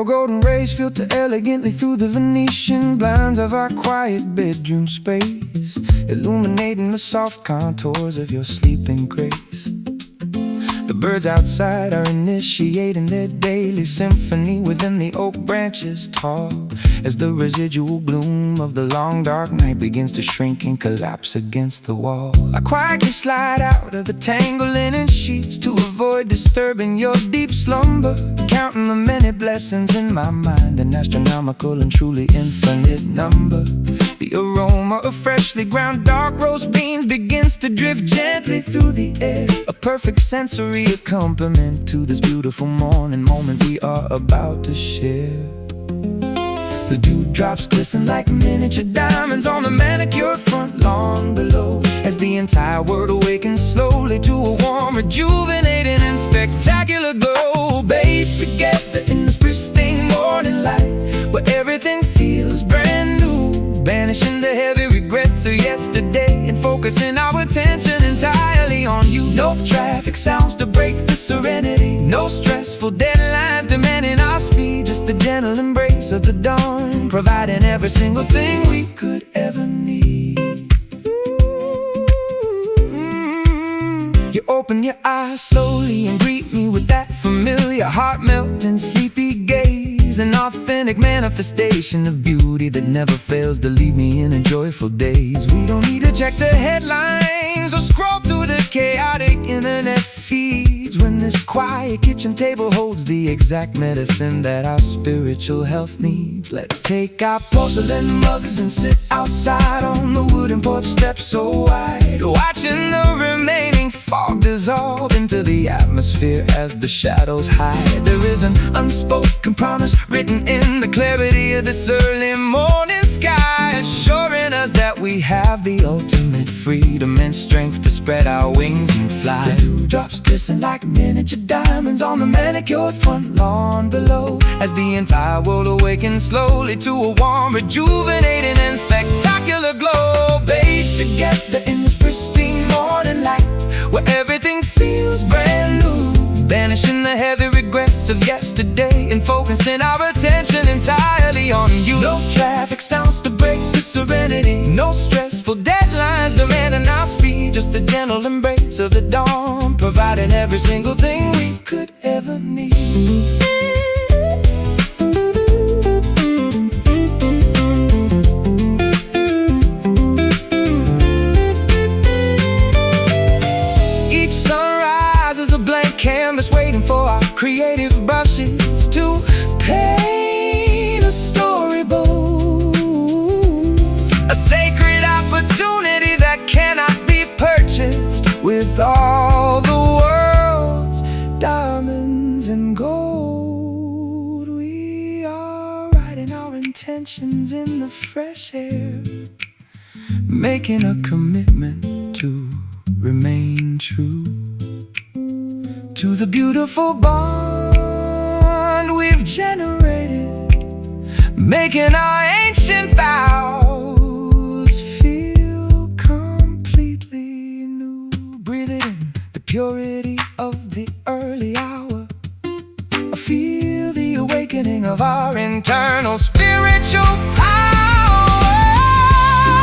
A: golden rays filter elegantly through the Venetian blinds of our quiet bedroom space, illuminating the soft contours of your sleeping grace. The birds outside are initiating their daily symphony within the oak branches tall, as the residual gloom of the long dark night begins to shrink and collapse against the wall. I quietly slide out of the tangled linen sheets to avoid disturbing your deep slumber, counting the many blessings in my mind, an astronomical and truly infinite number. The aroma of freshly ground dark roast beans begins to drift gently through the air, a perfect sensory accompaniment to this beautiful morning moment we are about to share. The dewdrops glisten like miniature diamonds on the manicured front lawn below, as the entire world awakens slowly to a warm, rejuvenating and spectacular glow. Babe, together in this pristine morning light, where everything feels brand new, banishing the heavy regrets of yesterday and focusing our attention entirely on you. No traffic sounds to break the serenity, no stressful deadlines demanding our speed, just the gentle embrace of the dawn, providing every single thing we could ever need. You open your eyes slowly and greet me with that familiar heart-melting sleepy gaze, an authentic manifestation of beauty that never fails to leave me in a joyful daze. We don't need to check the headlines or scroll through the chaotic internet feeds, when this quiet kitchen table holds the exact medicine that our spiritual health needs. Let's take our porcelain mugs and sit outside on the wooden porch steps so wide, watching the remaining fog dissolve into the atmosphere as the shadows hide. There is an unspoken promise written in the clarity of this early morning sky, assuring us that we have the ultimate freedom and strength to spread our wings and fly. The dewdrops glisten like miniature diamonds on the manicured front lawn below, as the entire world awakens slowly to a warm, rejuvenating and spectacular glow. Babe, together in this pristine morning light, where everything feels brand new, banishing the heavy regrets of yesterday and focusing our attention entirely on you. No traffic sounds to break the serenity, no stressful deadlines demanding our speed, just the gentle embrace of the dawn, providing every single thing we could ever need. Canvas waiting for our creative brushes to paint a storybook, a sacred opportunity that cannot be purchased with all the world's diamonds and gold. We are writing our intentions in the fresh air, making a commitment to remain true to the beautiful bond we've generated, making our ancient vows feel completely new. Breathe it in, the purity of the early hour, feel the awakening of our internal spiritual power.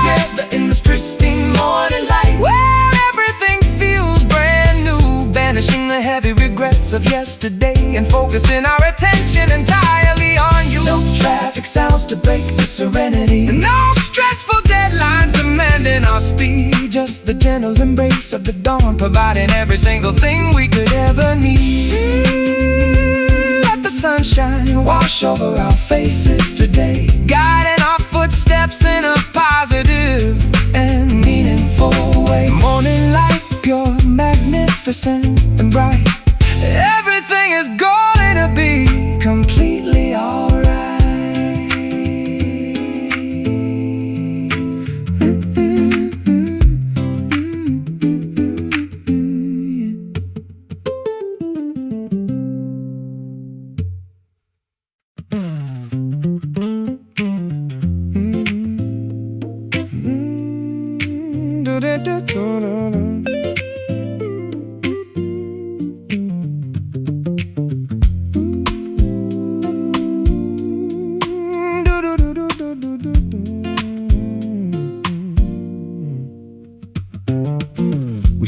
A: Together in this pristine morning light, where everything feels brand new, banishing the heavy regrets of yesterday and focusing our attention entirely on you. No traffic sounds to break the serenity, no stressful deadlines demanding our speed, just the gentle embrace of the dawn, providing every single thing we could ever need. Let the sunshine wash over our faces today, guiding our footsteps in a positive and meaningful way. Morning light, pure, magnificent and bright, everything is going to be completely alright.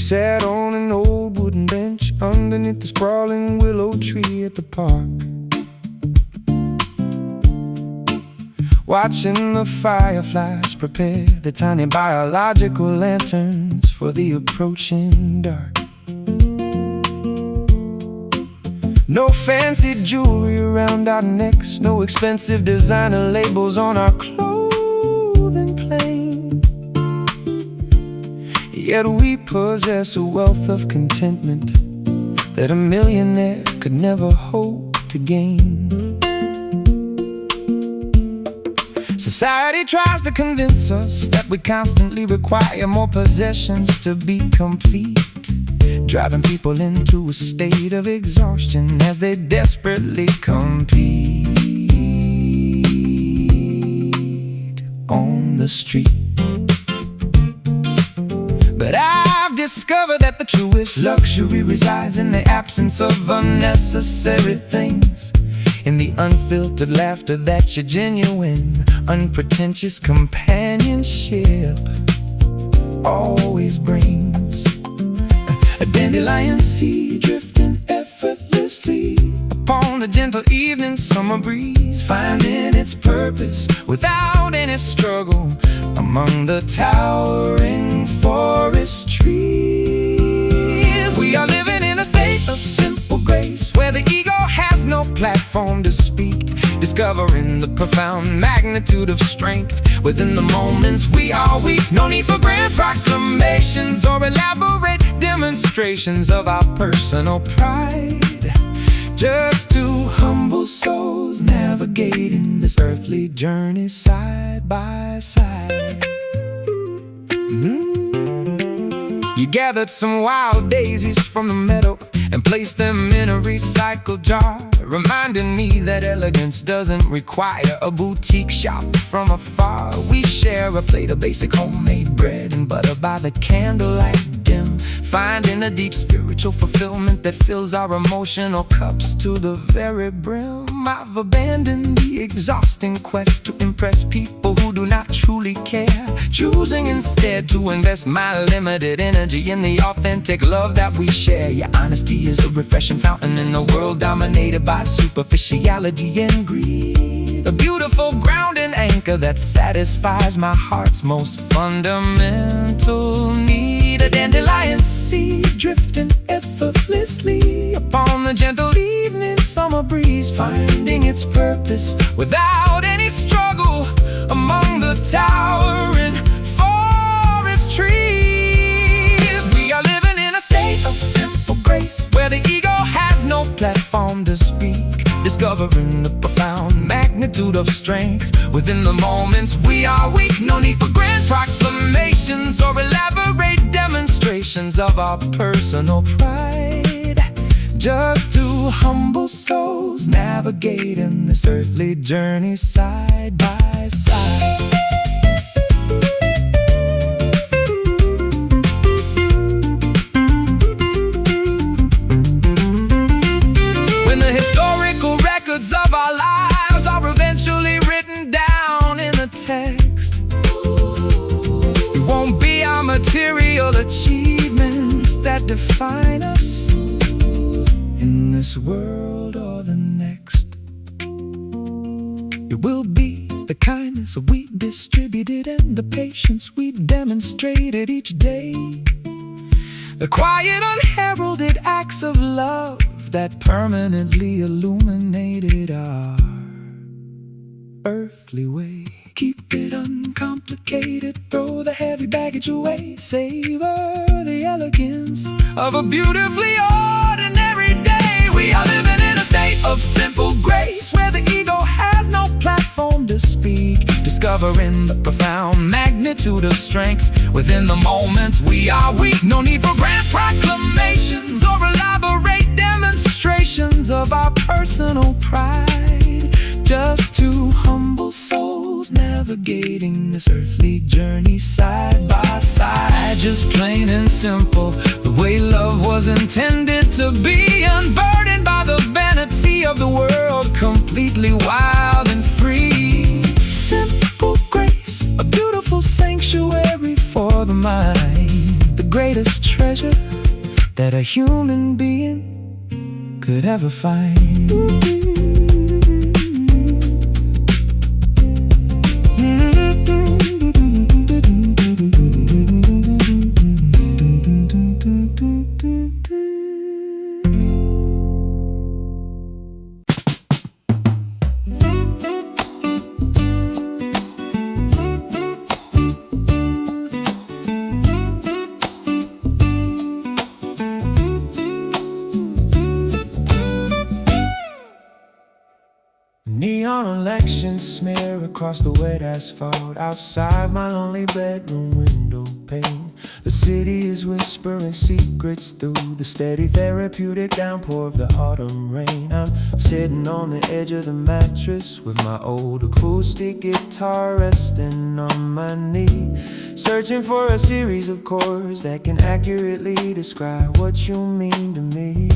A: sat on an old wooden bench underneath the sprawling willow tree at the park, watching the fireflies prepare the tiny biological lanterns for the approaching dark. No fancy jewelry around our necks, no expensive designer labels on our clothing plain. Yet we possess a wealth of contentment that a millionaire could never hope to gain. Society tries to convince us that we constantly require more possessions to be complete, driving people into a state of exhaustion as they desperately compete on the street. But I've discovered that the truest luxury resides in the absence of unnecessary things, in the unfiltered laughter that your genuine, unpretentious companionship always brings. A dandelion seed drifting effortlessly upon the gentle evening summer breeze, finding its purpose without any struggle among the towering forest trees. We are living in a state of simple grace, where the ego has no platform to speak, discovering the profound magnitude of strength within the moments we are weak. No need for grand proclamations or elaborate demonstrations of our personal pride, just two humble souls navigating this earthly journey side by side. You gathered some wild daisies from the meadow and placed them in a recycled jar, reminding me that elegance doesn't require a boutique shop from afar. We share a plate of basic homemade bread and butter by the candlelight dim, finding a deep spiritual fulfillment that fills our emotional cups to the very brim. I've abandoned the exhausting quest to impress people who do not truly care, choosing instead to invest my limited energy in the authentic love that we share. Yeah, honesty is a refreshing fountain in a world dominated by superficiality and greed, a beautiful grounding anchor that satisfies my heart's most fundamental need. A dandelion seed drifting effortlessly upon the gentle evening summer breeze, finding its purpose without any struggle among the towering forest trees. We are living in a state of simple grace, where the ego has no platform to speak, discovering the profound magnitude of strength within the moments we are weak. No need for grand proclamations or elaborate demonstrations of our personal pride, just two humble souls navigating this earthly journey side by side. Of our lives are eventually written down in the text. It won't be our material achievements that define us in this world or the next. It will be the kindness we distributed and the patience we demonstrated each day, the quiet unheralded acts of love that permanently illuminated our earthly way. Keep it uncomplicated, throw the heavy baggage away, savor the elegance of a beautifully ordinary day. We are living in a state of simple grace, where the ego has no platform to speak, discovering the profound magnitude of strength within the moments we are weak. No need for grand proclamations or elaborate demonstrations of our personal pride, just two humble souls navigating this earthly journey side by side. Just plain and simple, the way love was intended to be, unburdened by the vanity of the world, completely wild and free. Simple grace, a beautiful sanctuary for the mind, the greatest treasure that a human being could ever find. Neon elections smear across the wet asphalt outside my lonely bedroom window pane. The city is whispering secrets through the steady therapeutic downpour of the autumn rain. I'm sitting on the edge of the mattress with my old acoustic guitar resting on my knee, searching for a series of chords that can accurately describe what you mean to me.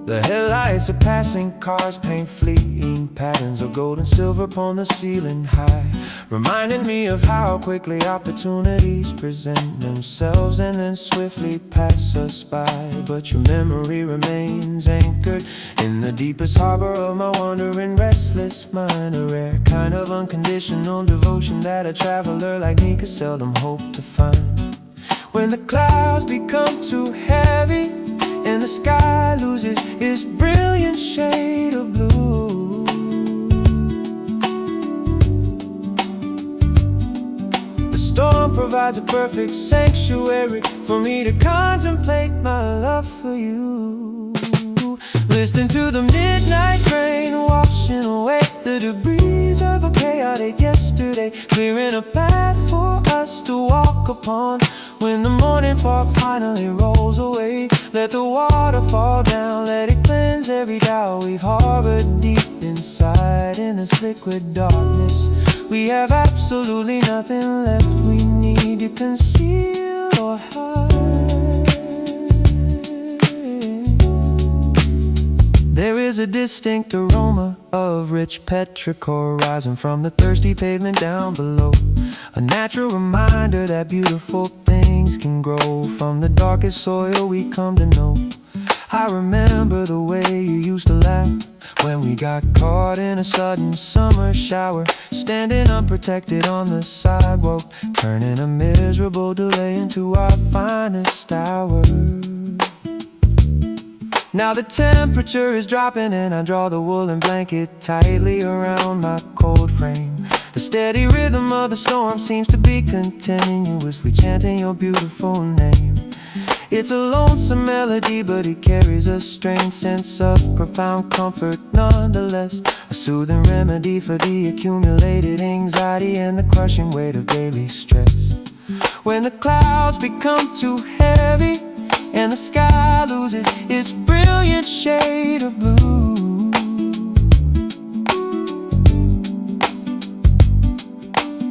A: The headlights of passing cars paint fleeting patterns of gold and silver upon the ceiling high, reminding me of how quickly opportunities present themselves and then swiftly pass us by. But your memory remains anchored in the deepest harbor of my wandering restless mind, a rare kind of unconditional devotion that a traveler like me could seldom hope to find. When the clouds become too heavy and the sky loses its brilliant shade of blue, the storm provides a perfect sanctuary for me to contemplate my love for you. Listen to the midnight rain washing away the debris of a chaotic yesterday, clearing a path for us to walk upon. When the morning fog finally rolls away, let the water fall down, let it cleanse every doubt we've harbored deep inside. In this liquid darkness, we have absolutely nothing left we need to conceal or hide. There is a distinct aroma of rich petrichor rising from the thirsty pavement down below, a natural reminder that beautiful things can grow from the darkest soil we come to know. I remember the way you used to laugh when we got caught in a sudden summer shower, standing unprotected on the sidewalk, turning a miserable delay into our finest hour. Now the temperature is dropping and I draw the woolen blanket tightly around my cold frame. The steady rhythm of the storm seems to be continuously chanting your beautiful name. It's a lonesome melody, but it carries a strange sense of profound comfort nonetheless, a soothing remedy for the accumulated anxiety and the crushing weight of daily stress. When the clouds become too heavy and the sky loses its brilliant shade of blue,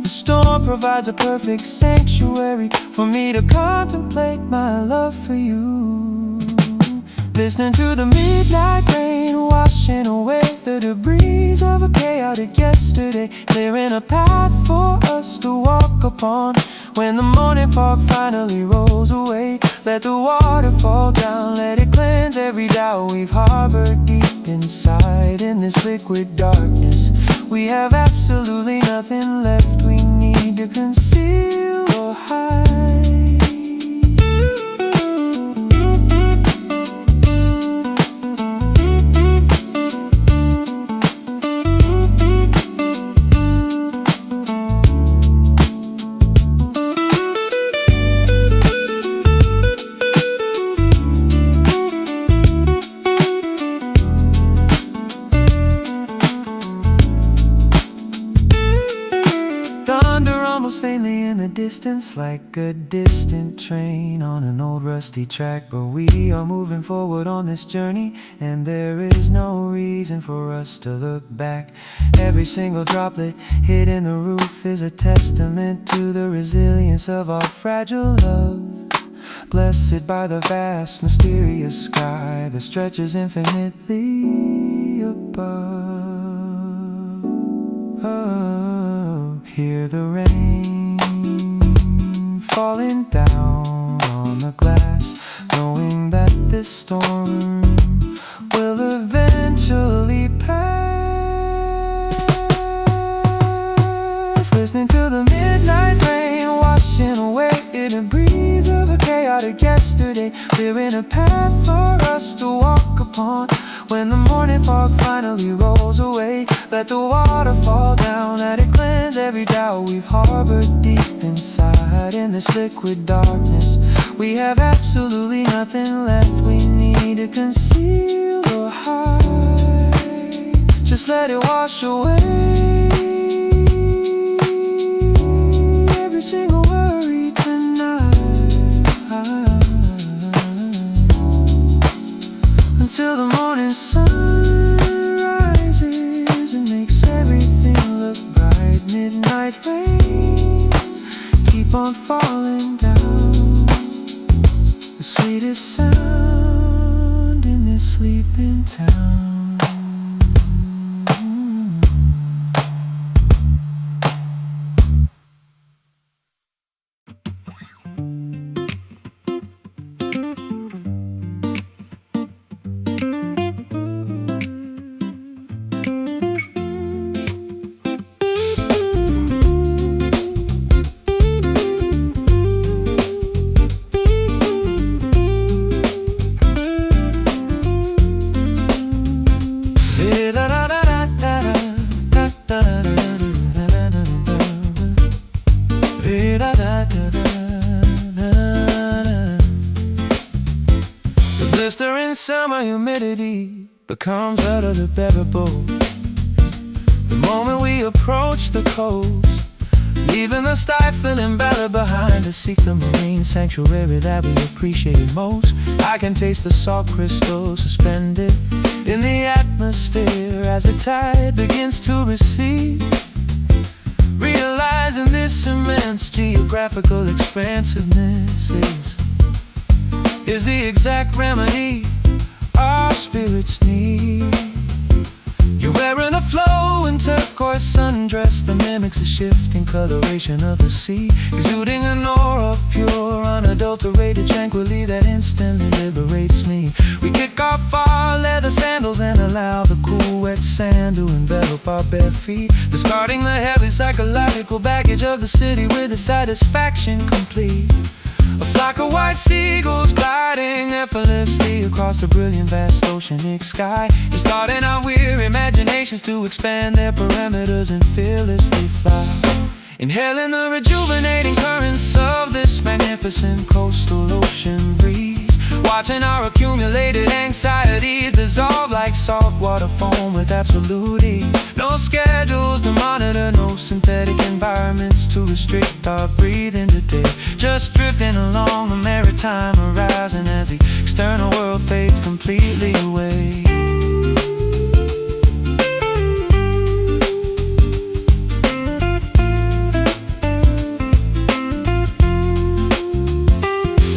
A: the storm provides a perfect sanctuary for me to contemplate my love for you. Listening to the midnight rain washing away the debris of a chaotic yesterday, clearing a path for us to walk upon. When the morning fog finally rolls away, let the water fall down, let it cleanse every doubt we've harbored deep inside. In this liquid darkness, we have absolutely nothing left we need to conceal or hide. Faintly in the distance, like a distant train on an old rusty track, but we are moving forward on this journey, and there is no reason for us to look back. Every single droplet hit in the roof is a testament to the resilience of our fragile love, blessed by the vast mysterious sky that stretches infinitely above. Oh, hear the rain falling down on the glass, knowing that this storm will eventually pass. Listening to the midnight rain washing away in a breeze of a chaotic yesterday, clearing a path for us to walk upon. When the morning fog finally rolls away, let the water fall down, let it cleanse every doubt we've harbored deep inside. In this liquid darkness, we have absolutely nothing left we need to conceal or hide. Just let it wash away every single worry tonight, until the morning sun rises and makes everything look bright. Midnight rain, keep on falling down, the sweetest sound in this sleeping town. The blistering summer humidity becomes utterly bearable the moment we approach the coast, leaving the stifling valley behind to seek the marine sanctuary that we appreciate most. I can taste the salt crystals suspended in the atmosphere as the tide begins to recede, realizing this immense geographical expansiveness is the exact remedy our spirits need. You're wearing a flowing turquoise sundress that mimics the shifting coloration of the sea, exuding an aura of pure, unadulterated tranquility that instantly liberates me. We kick off our leather sandals and allow the cool, wet sand to envelop our bare feet, discarding the heavy psychological baggage of the city with the satisfaction complete. A flock of white seagulls gliding effortlessly across the brilliant vast oceanic sky, is starting our weary imaginations to expand their parameters and fearlessly fly, inhaling the rejuvenating currents of this magnificent coastal ocean breeze, watching our accumulated anxieties dissolve like saltwater foam with absolute ease. No schedules to monitor, no synthetic environments to restrict our breathing today, just drifting along the maritime horizon as the external world fades completely away.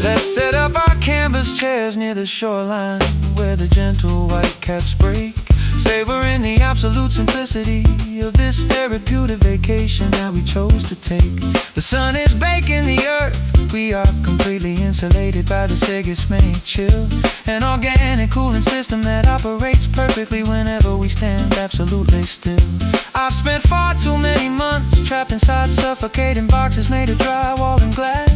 A: Let's set up our canvas chairs near the shoreline where the gentle white caps break, savoring the absolute simplicity of this therapeutic vacation that we chose to take. The sun is baking the earth, we are completely insulated by the Sigismund chill, an organic cooling system that operates perfectly whenever we stand absolutely still. I've spent far too many months trapped inside suffocating boxes made of drywall and glass,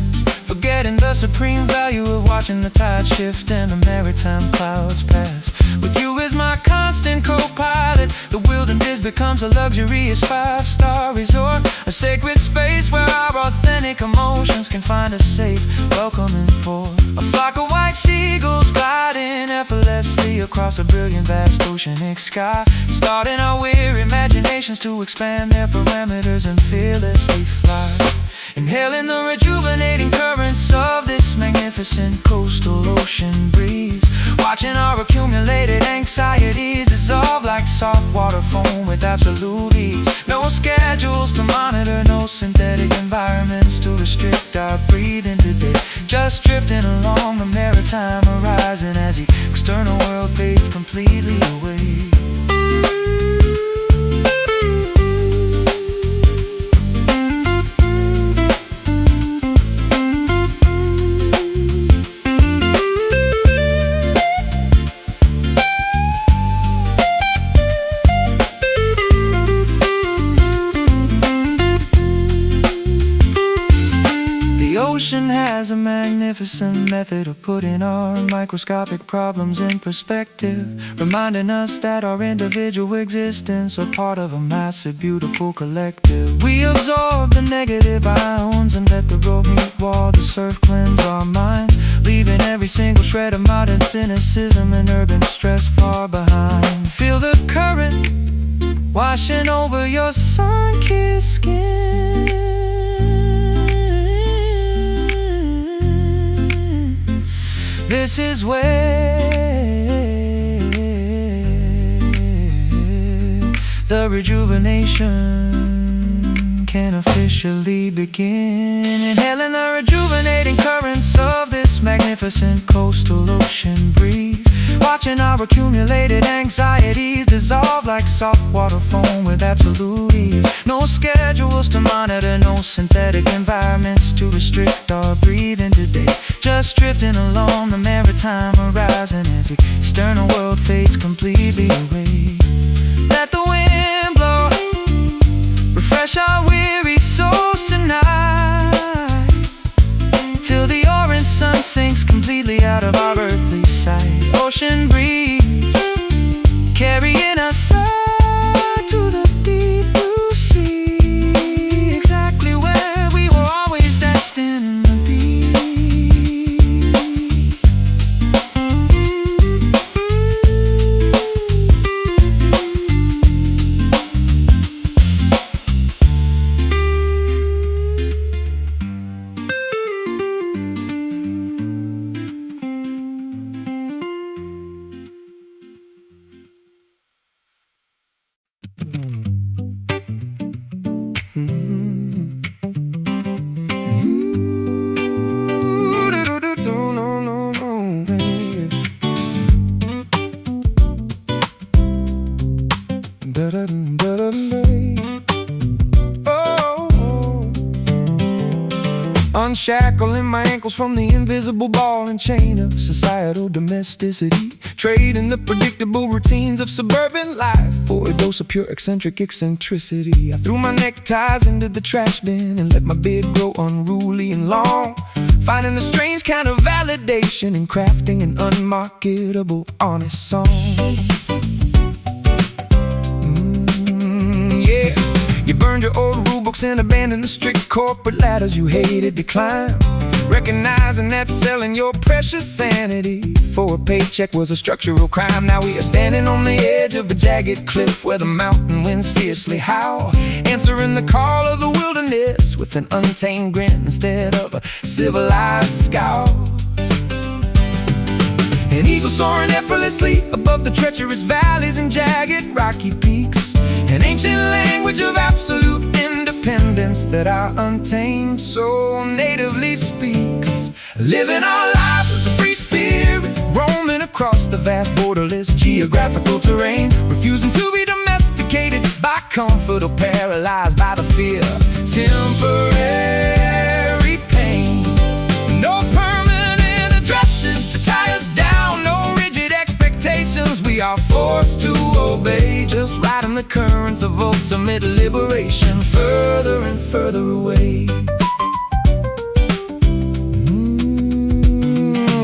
A: forgetting the supreme value of watching the tide shift and the maritime clouds pass. With you as my constant co-pilot, the wilderness becomes a luxurious five-star resort, a sacred space where our authentic emotions can find a safe, welcoming port. A flock of white seagulls gliding effortlessly across a brilliant vast oceanic sky, starting our weary imaginations to expand their parameters and fearlessly fly, inhaling the rejuvenating currents of this magnificent coastal ocean breeze, watching our accumulated anxieties dissolve like saltwater foam with absolute ease. No schedules to monitor, no synthetic environments to restrict our breathing today, just drifting along the maritime horizon as the external world fades completely away. magnificent method of putting our microscopic problems in perspective, reminding us that our individual existence are part of a massive, beautiful collective. We absorb the negative ions and let the road meet wall, the surf cleanse our minds, leaving every single shred of modern cynicism and urban stress far behind. Feel the current washing over your sun-kissed skin. This is where the rejuvenation can officially begin. Inhaling the rejuvenating currents of this magnificent coastal ocean breeze, watching our accumulated anxieties dissolve like saltwater foam with absolute ease. No schedules to monitor, no synthetic environments to restrict our breathing today. Just drifting along the maritime horizon as the external world fades completely away. Let the wind blow, refresh our weary souls tonight, till the orange sun sinks completely out of our earthly sight. Ocean breeze carrying us out to the deep blue sea, exactly where we were always destined to be. Unshackling my ankles from the invisible ball and chain of societal domesticity, trading the predictable routines of suburban life for a dose of pure eccentric eccentricity. I threw my neckties into the trash bin and let my beard grow unruly and long, finding a strange kind of validation in crafting an unmarketable, honest song. You burned your old rule books and abandoned the strict corporate ladders you hated to climb, recognizing that selling your precious sanity for a paycheck was a structural crime. Now we are standing on the edge of a jagged cliff where the mountain winds fiercely howl, answering the call of the wilderness with an untamed grin instead of a civilized scowl. An eagle soaring effortlessly above the treacherous valleys and jagged rocky peaks, an ancient language of absolute independence that our untamed soul natively speaks. Living our lives as a free spirit, roaming across the vast borderless geographical terrain, refusing to be domesticated by comfort or paralyzed by the fear of temporary pain. No permanent addresses to tie us down, no rigid expectations we are forced to obey, just riding the currents of ultimate liberation further and further away.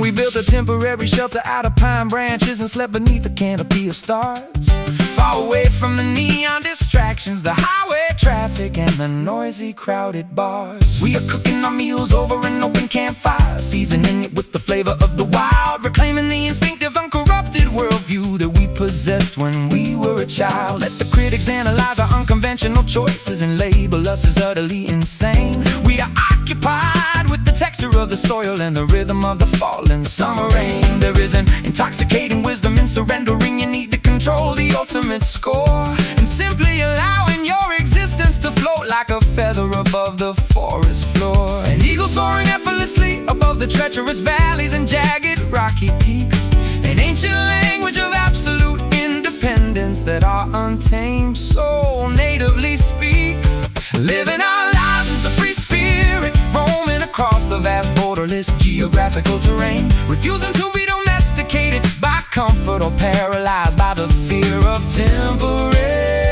A: We built a temporary shelter out of pine branches and slept beneath a canopy of stars, far away from the neon distractions, the highway traffic and the noisy crowded bars. We are cooking our meals over an open campfire, seasoning it with the flavor of the wild, reclaiming the instinctive uncorrupted worldview that we possessed when we were a child. Let the critics analyze our unconventional choices and label us as utterly insane. We are occupied with the texture of the soil and the rhythm of the falling summer rain. There is an intoxicating wisdom in surrendering your need to control the ultimate score, and simply allowing your existence to float like a feather above the forest floor. An eagle soaring effortlessly above the treacherous valleys and jagged rocky peaks, an ancient language of absolute independence that our untamed soul natively speaks. Living our lives as a free spirit, roaming across the vast borderless geographical terrain, refusing to be domesticated by comfort or paralyzed by the fear of temporary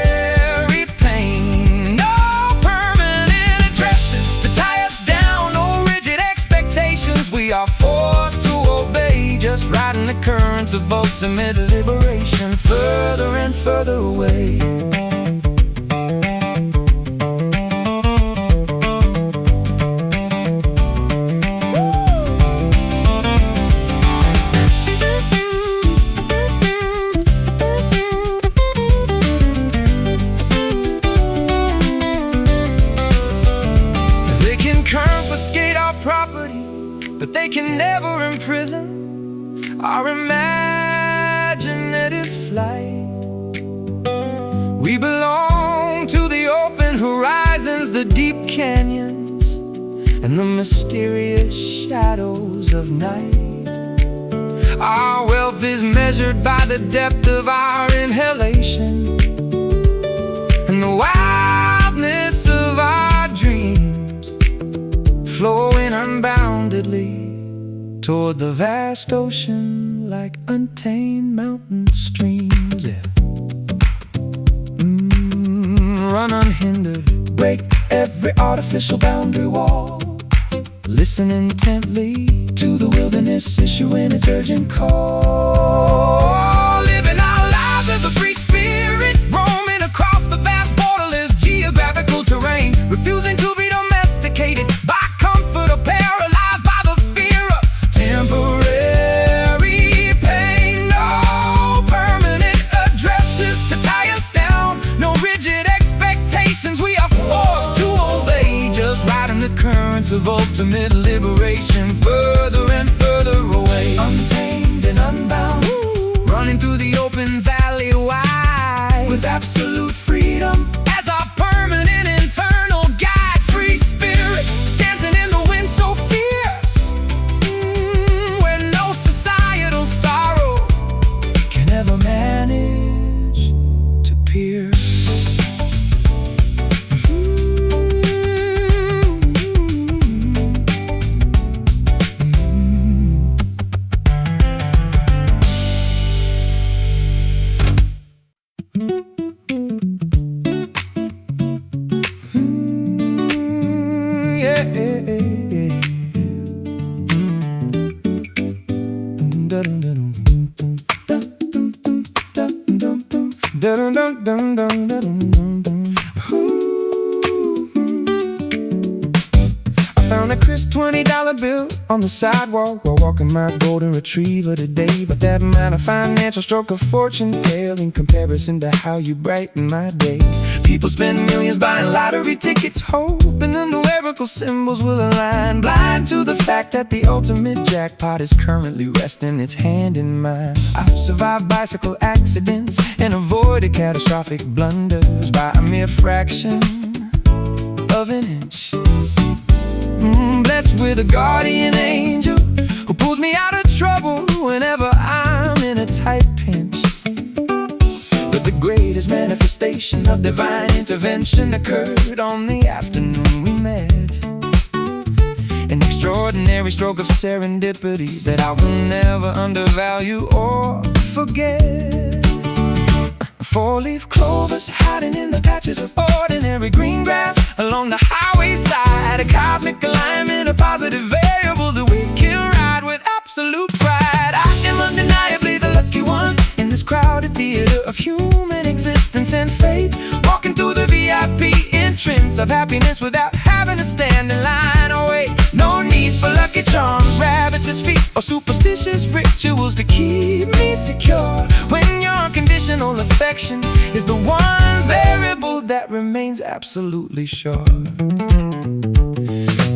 A: pain. No permanent addresses to tie us down, no rigid expectations we are riding the currents of ultimate liberation, further and further away. They can confiscate our property, but they can never imprison our imaginative flight. We belong to the open horizons, the deep canyons, and the mysterious shadows of night. Our wealth is measured by the depth of our inhalation and the wildness of our dreams, flowing unboundedly toward the vast ocean like untamed mountain streams. Yeah. Run unhindered, break every artificial boundary wall. Listen intently to the wilderness issuing its urgent call. Living our lives as a free spirit, roaming across the vast borderless geographical terrain, refusing to be domesticated by comfort or paralyzed by the fear of temporary pain. No permanent addresses to tie us down, no rigid expectations we are forced to obey, just riding the currents of ultimate liberation, further and further away. Untamed and unbound, running through the open valley wide, with absolute freedom as our permanent internal guide. Free spirit, dancing in the wind so fierce, where no societal sorrow can ever manage to pierce. I found a crisp $20 bill on the sidewalk while walking my golden retriever today. But that minor financial stroke of fortune pale in comparison to how you brighten my day. People spend millions buying lottery tickets, hoping the numerical symbols will align, blind to the fact that the ultimate jackpot is currently resting its hand in mine. I've survived bicycle accidents and avoided catastrophic blunders by a mere fraction of an inch. Blessed with a guardian angel who pulls me out of trouble whenever I'm in a tight pinch. But the greatest manifestation of divine intervention occurred on the afternoon we met. An extraordinary stroke of serendipity that I will never undervalue or forget. Four-leaf clovers hiding in the patches of ordinary green grass along the highway side. A cosmic alignment, a positive variable that we can ride with absolute pride. I am undeniably the lucky one in this crowded theater of human existence and fate, walking through the VIP entrance of happiness without having to stand in line. Oh wait, no need for lucky charms, rabbits' feet, or superstitious rituals to keep me secure, when your unconditional affection is the one variable that remains absolutely sure.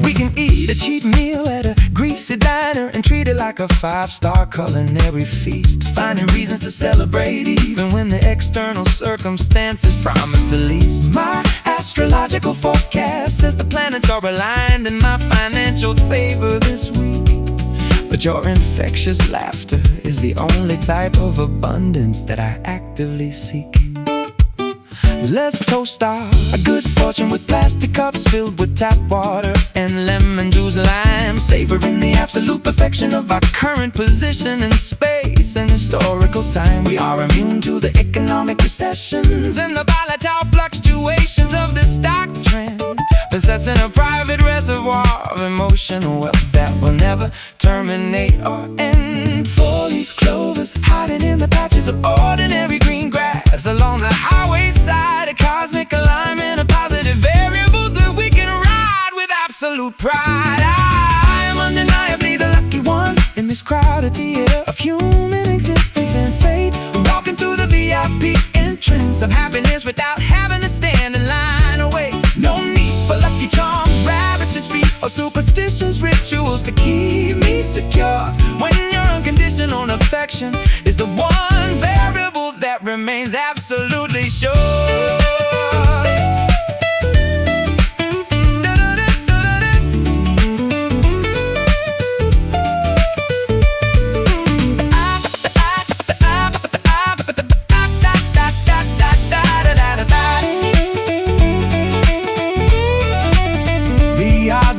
A: We can eat a cheap meal at a greasy diner and treat it like a 5-star culinary feast, finding reasons to celebrate even when the external circumstances promise the least. My astrological forecast says the planets are aligned in my financial favor this week, but your infectious laughter is the only type of abundance that I actively seek. Let's toast our good fortune with plastic cups filled with tap water and lemon juice lime, savoring the absolute perfection of our current position in space and historical time. We are immune to the economic recessions and the volatile fluctuations of this stock trend, possessing a private reservoir of emotional wealth that will never terminate or end. Four-leaf clovers hiding in the patches of ordinary green grass along the highway side, a cosmic alignment of positive variables that we can ride with absolute pride. I am undeniably the lucky one in this crowded theater of human existence and fate, walking through the VIP entrance of happiness without having to stand in line or wait. No need for lucky charms, rabbits' feet, or superstitious rituals to keep me secure, when your unconditional affection is the one variable that remains absolutely sure.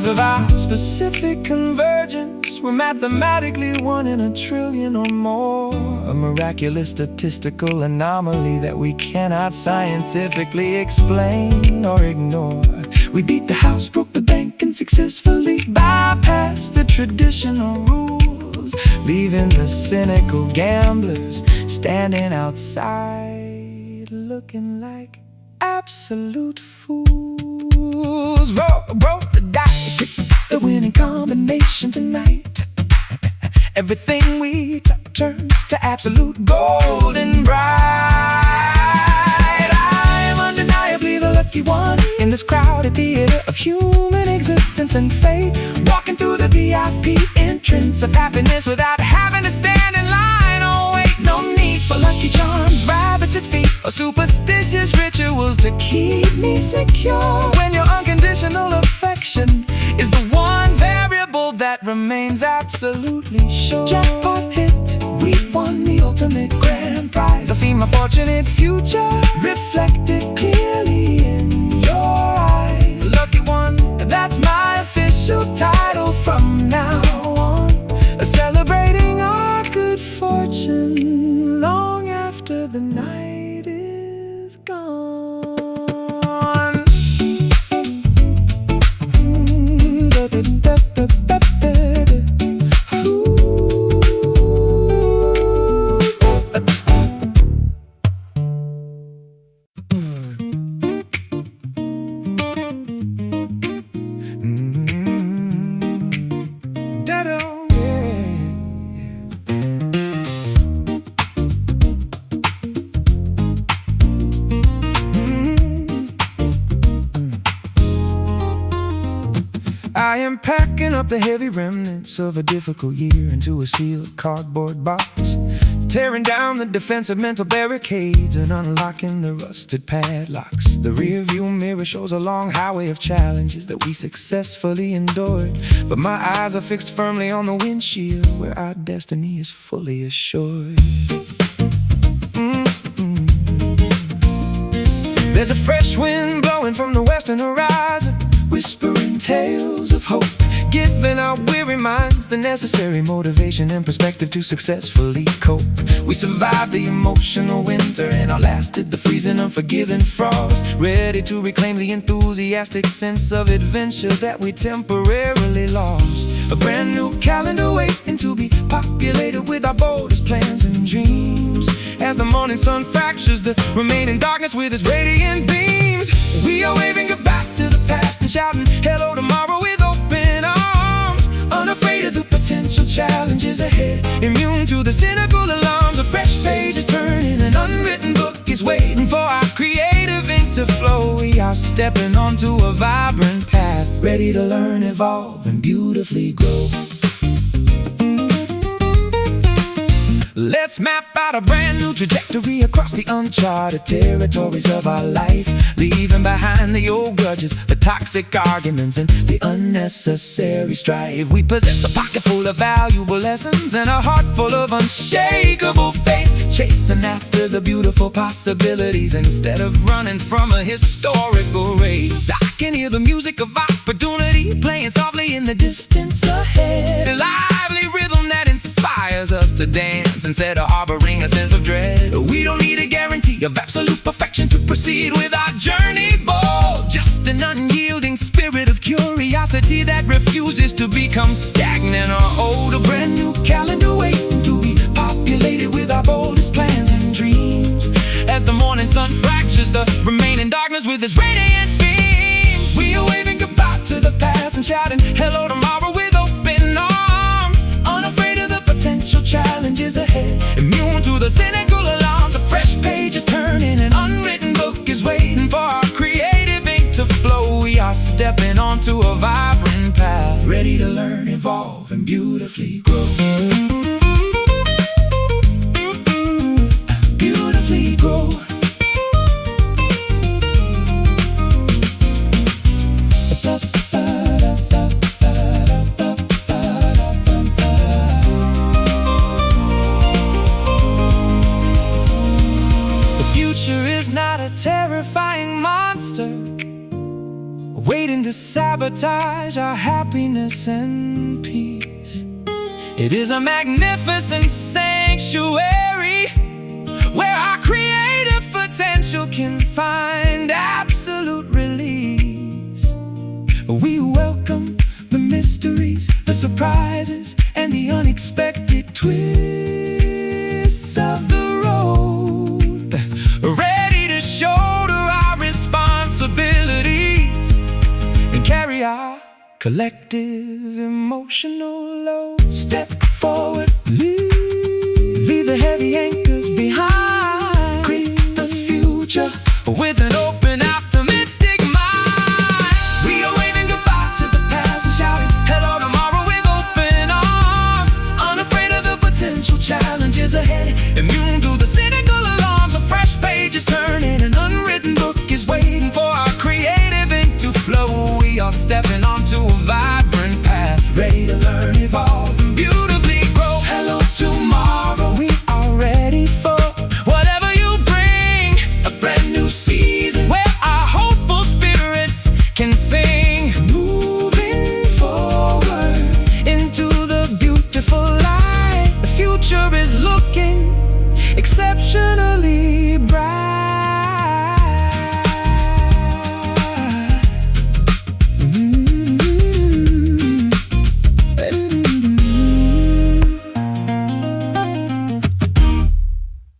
A: Of our specific convergence, we're mathematically 1 in a trillion or more, a miraculous statistical anomaly that we cannot scientifically explain or ignore. We beat the house, broke the bank, and successfully bypassed the traditional rules, leaving the cynical gamblers standing outside looking like absolute fools. Roll the dice, hit the winning combination tonight. Everything we touch turns to absolute gold and bright. I am undeniably the lucky one in this crowded theater of human existence and fate, walking through the VIP entrance of happiness without having to stand in line. Oh wait, no need for lucky charms, rabbits' feet, or superstitious rituals to keep me secure, when your unconditional affection is the one variable that remains absolutely sure. Jackpot hit, we won the ultimate grand prize. I see my fortunate future reflected clearly in your eyes. Lucky one, that's my official title from now on, celebrating our good fortune long after the night is gone. I am packing up the heavy remnants of a difficult year into a sealed cardboard box, tearing down the defensive mental barricades and unlocking the rusted padlocks. The rear view mirror shows a long highway of challenges that we successfully endured, but my eyes are fixed firmly on the windshield where our destiny is fully assured. There's a fresh wind blowing from the western horizon, whispering tales of hope, giving our weary minds the necessary motivation and perspective to successfully cope. We survived the emotional winter and outlasted the freezing unforgiving frost, ready to reclaim the enthusiastic sense of adventure that we temporarily lost. A brand new calendar waiting to be populated with our boldest plans and dreams. As the morning sun fractures the remaining darkness with its radiant beams, we are waving goodbye to the past and shouting hello tomorrow with open arms, unafraid of the potential challenges ahead, immune to the cynical alarms. A fresh page is turning, an unwritten book is waiting for our creative ink to flow. We are stepping onto a vibrant path, ready to learn, evolve, and beautifully grow. Let's map out a brand new trajectory across the uncharted territories of our life, leaving behind the old grudges, the toxic arguments, and the unnecessary strife. We possess a pocket full of valuable lessons and a heart full of unshakable faith, chasing after the beautiful possibilities instead of running from a historical raid. I can hear the music of opportunity playing softly in the distance ahead, a lively rhythm that inspires us to dance instead of harboring a sense of dread. We don't need a guarantee of absolute perfection to proceed with our journey bold, just an unyielding spirit to become stagnant or old. A brand new calendar waiting to be populated with our boldest plans and dreams. As the morning sun fractures the remaining darkness with its radiant beams, we are waving goodbye to the past and shouting hello tomorrow with open arms, unafraid of the potential challenges ahead, immune to the cynical alarms. A fresh page is turning, an unwritten book is waiting for our creative ink to flow. We are stepping onto a vibrant path, ready to learn, evolve, and beautifully grow. Beautifully grow. Not a terrifying monster waiting to sabotage our happiness and peace. It is a magnificent sanctuary where our creative potential can find absolute release. We welcome the mysteries, the surprises, and the unexpected twists of the road, ready to shoulder our responsibilities and carry our collective emotional load. Step forward, leave the heavy anchors behind, create the future with an open, optimistic mind. We are waving goodbye to the past and shouting hello tomorrow with open arms, unafraid of the potential challenges ahead, immune to the cynical alarms. A fresh page is turning, an unwritten book is waiting for our creative ink to flow. We are stepping onto a vibrant path, ready to learn, evolve, and beautifully grow. Hello tomorrow, we are ready for whatever you bring. A brand new season where our hopeful spirits can sing, moving forward into the beautiful light. The future is looking exceptional.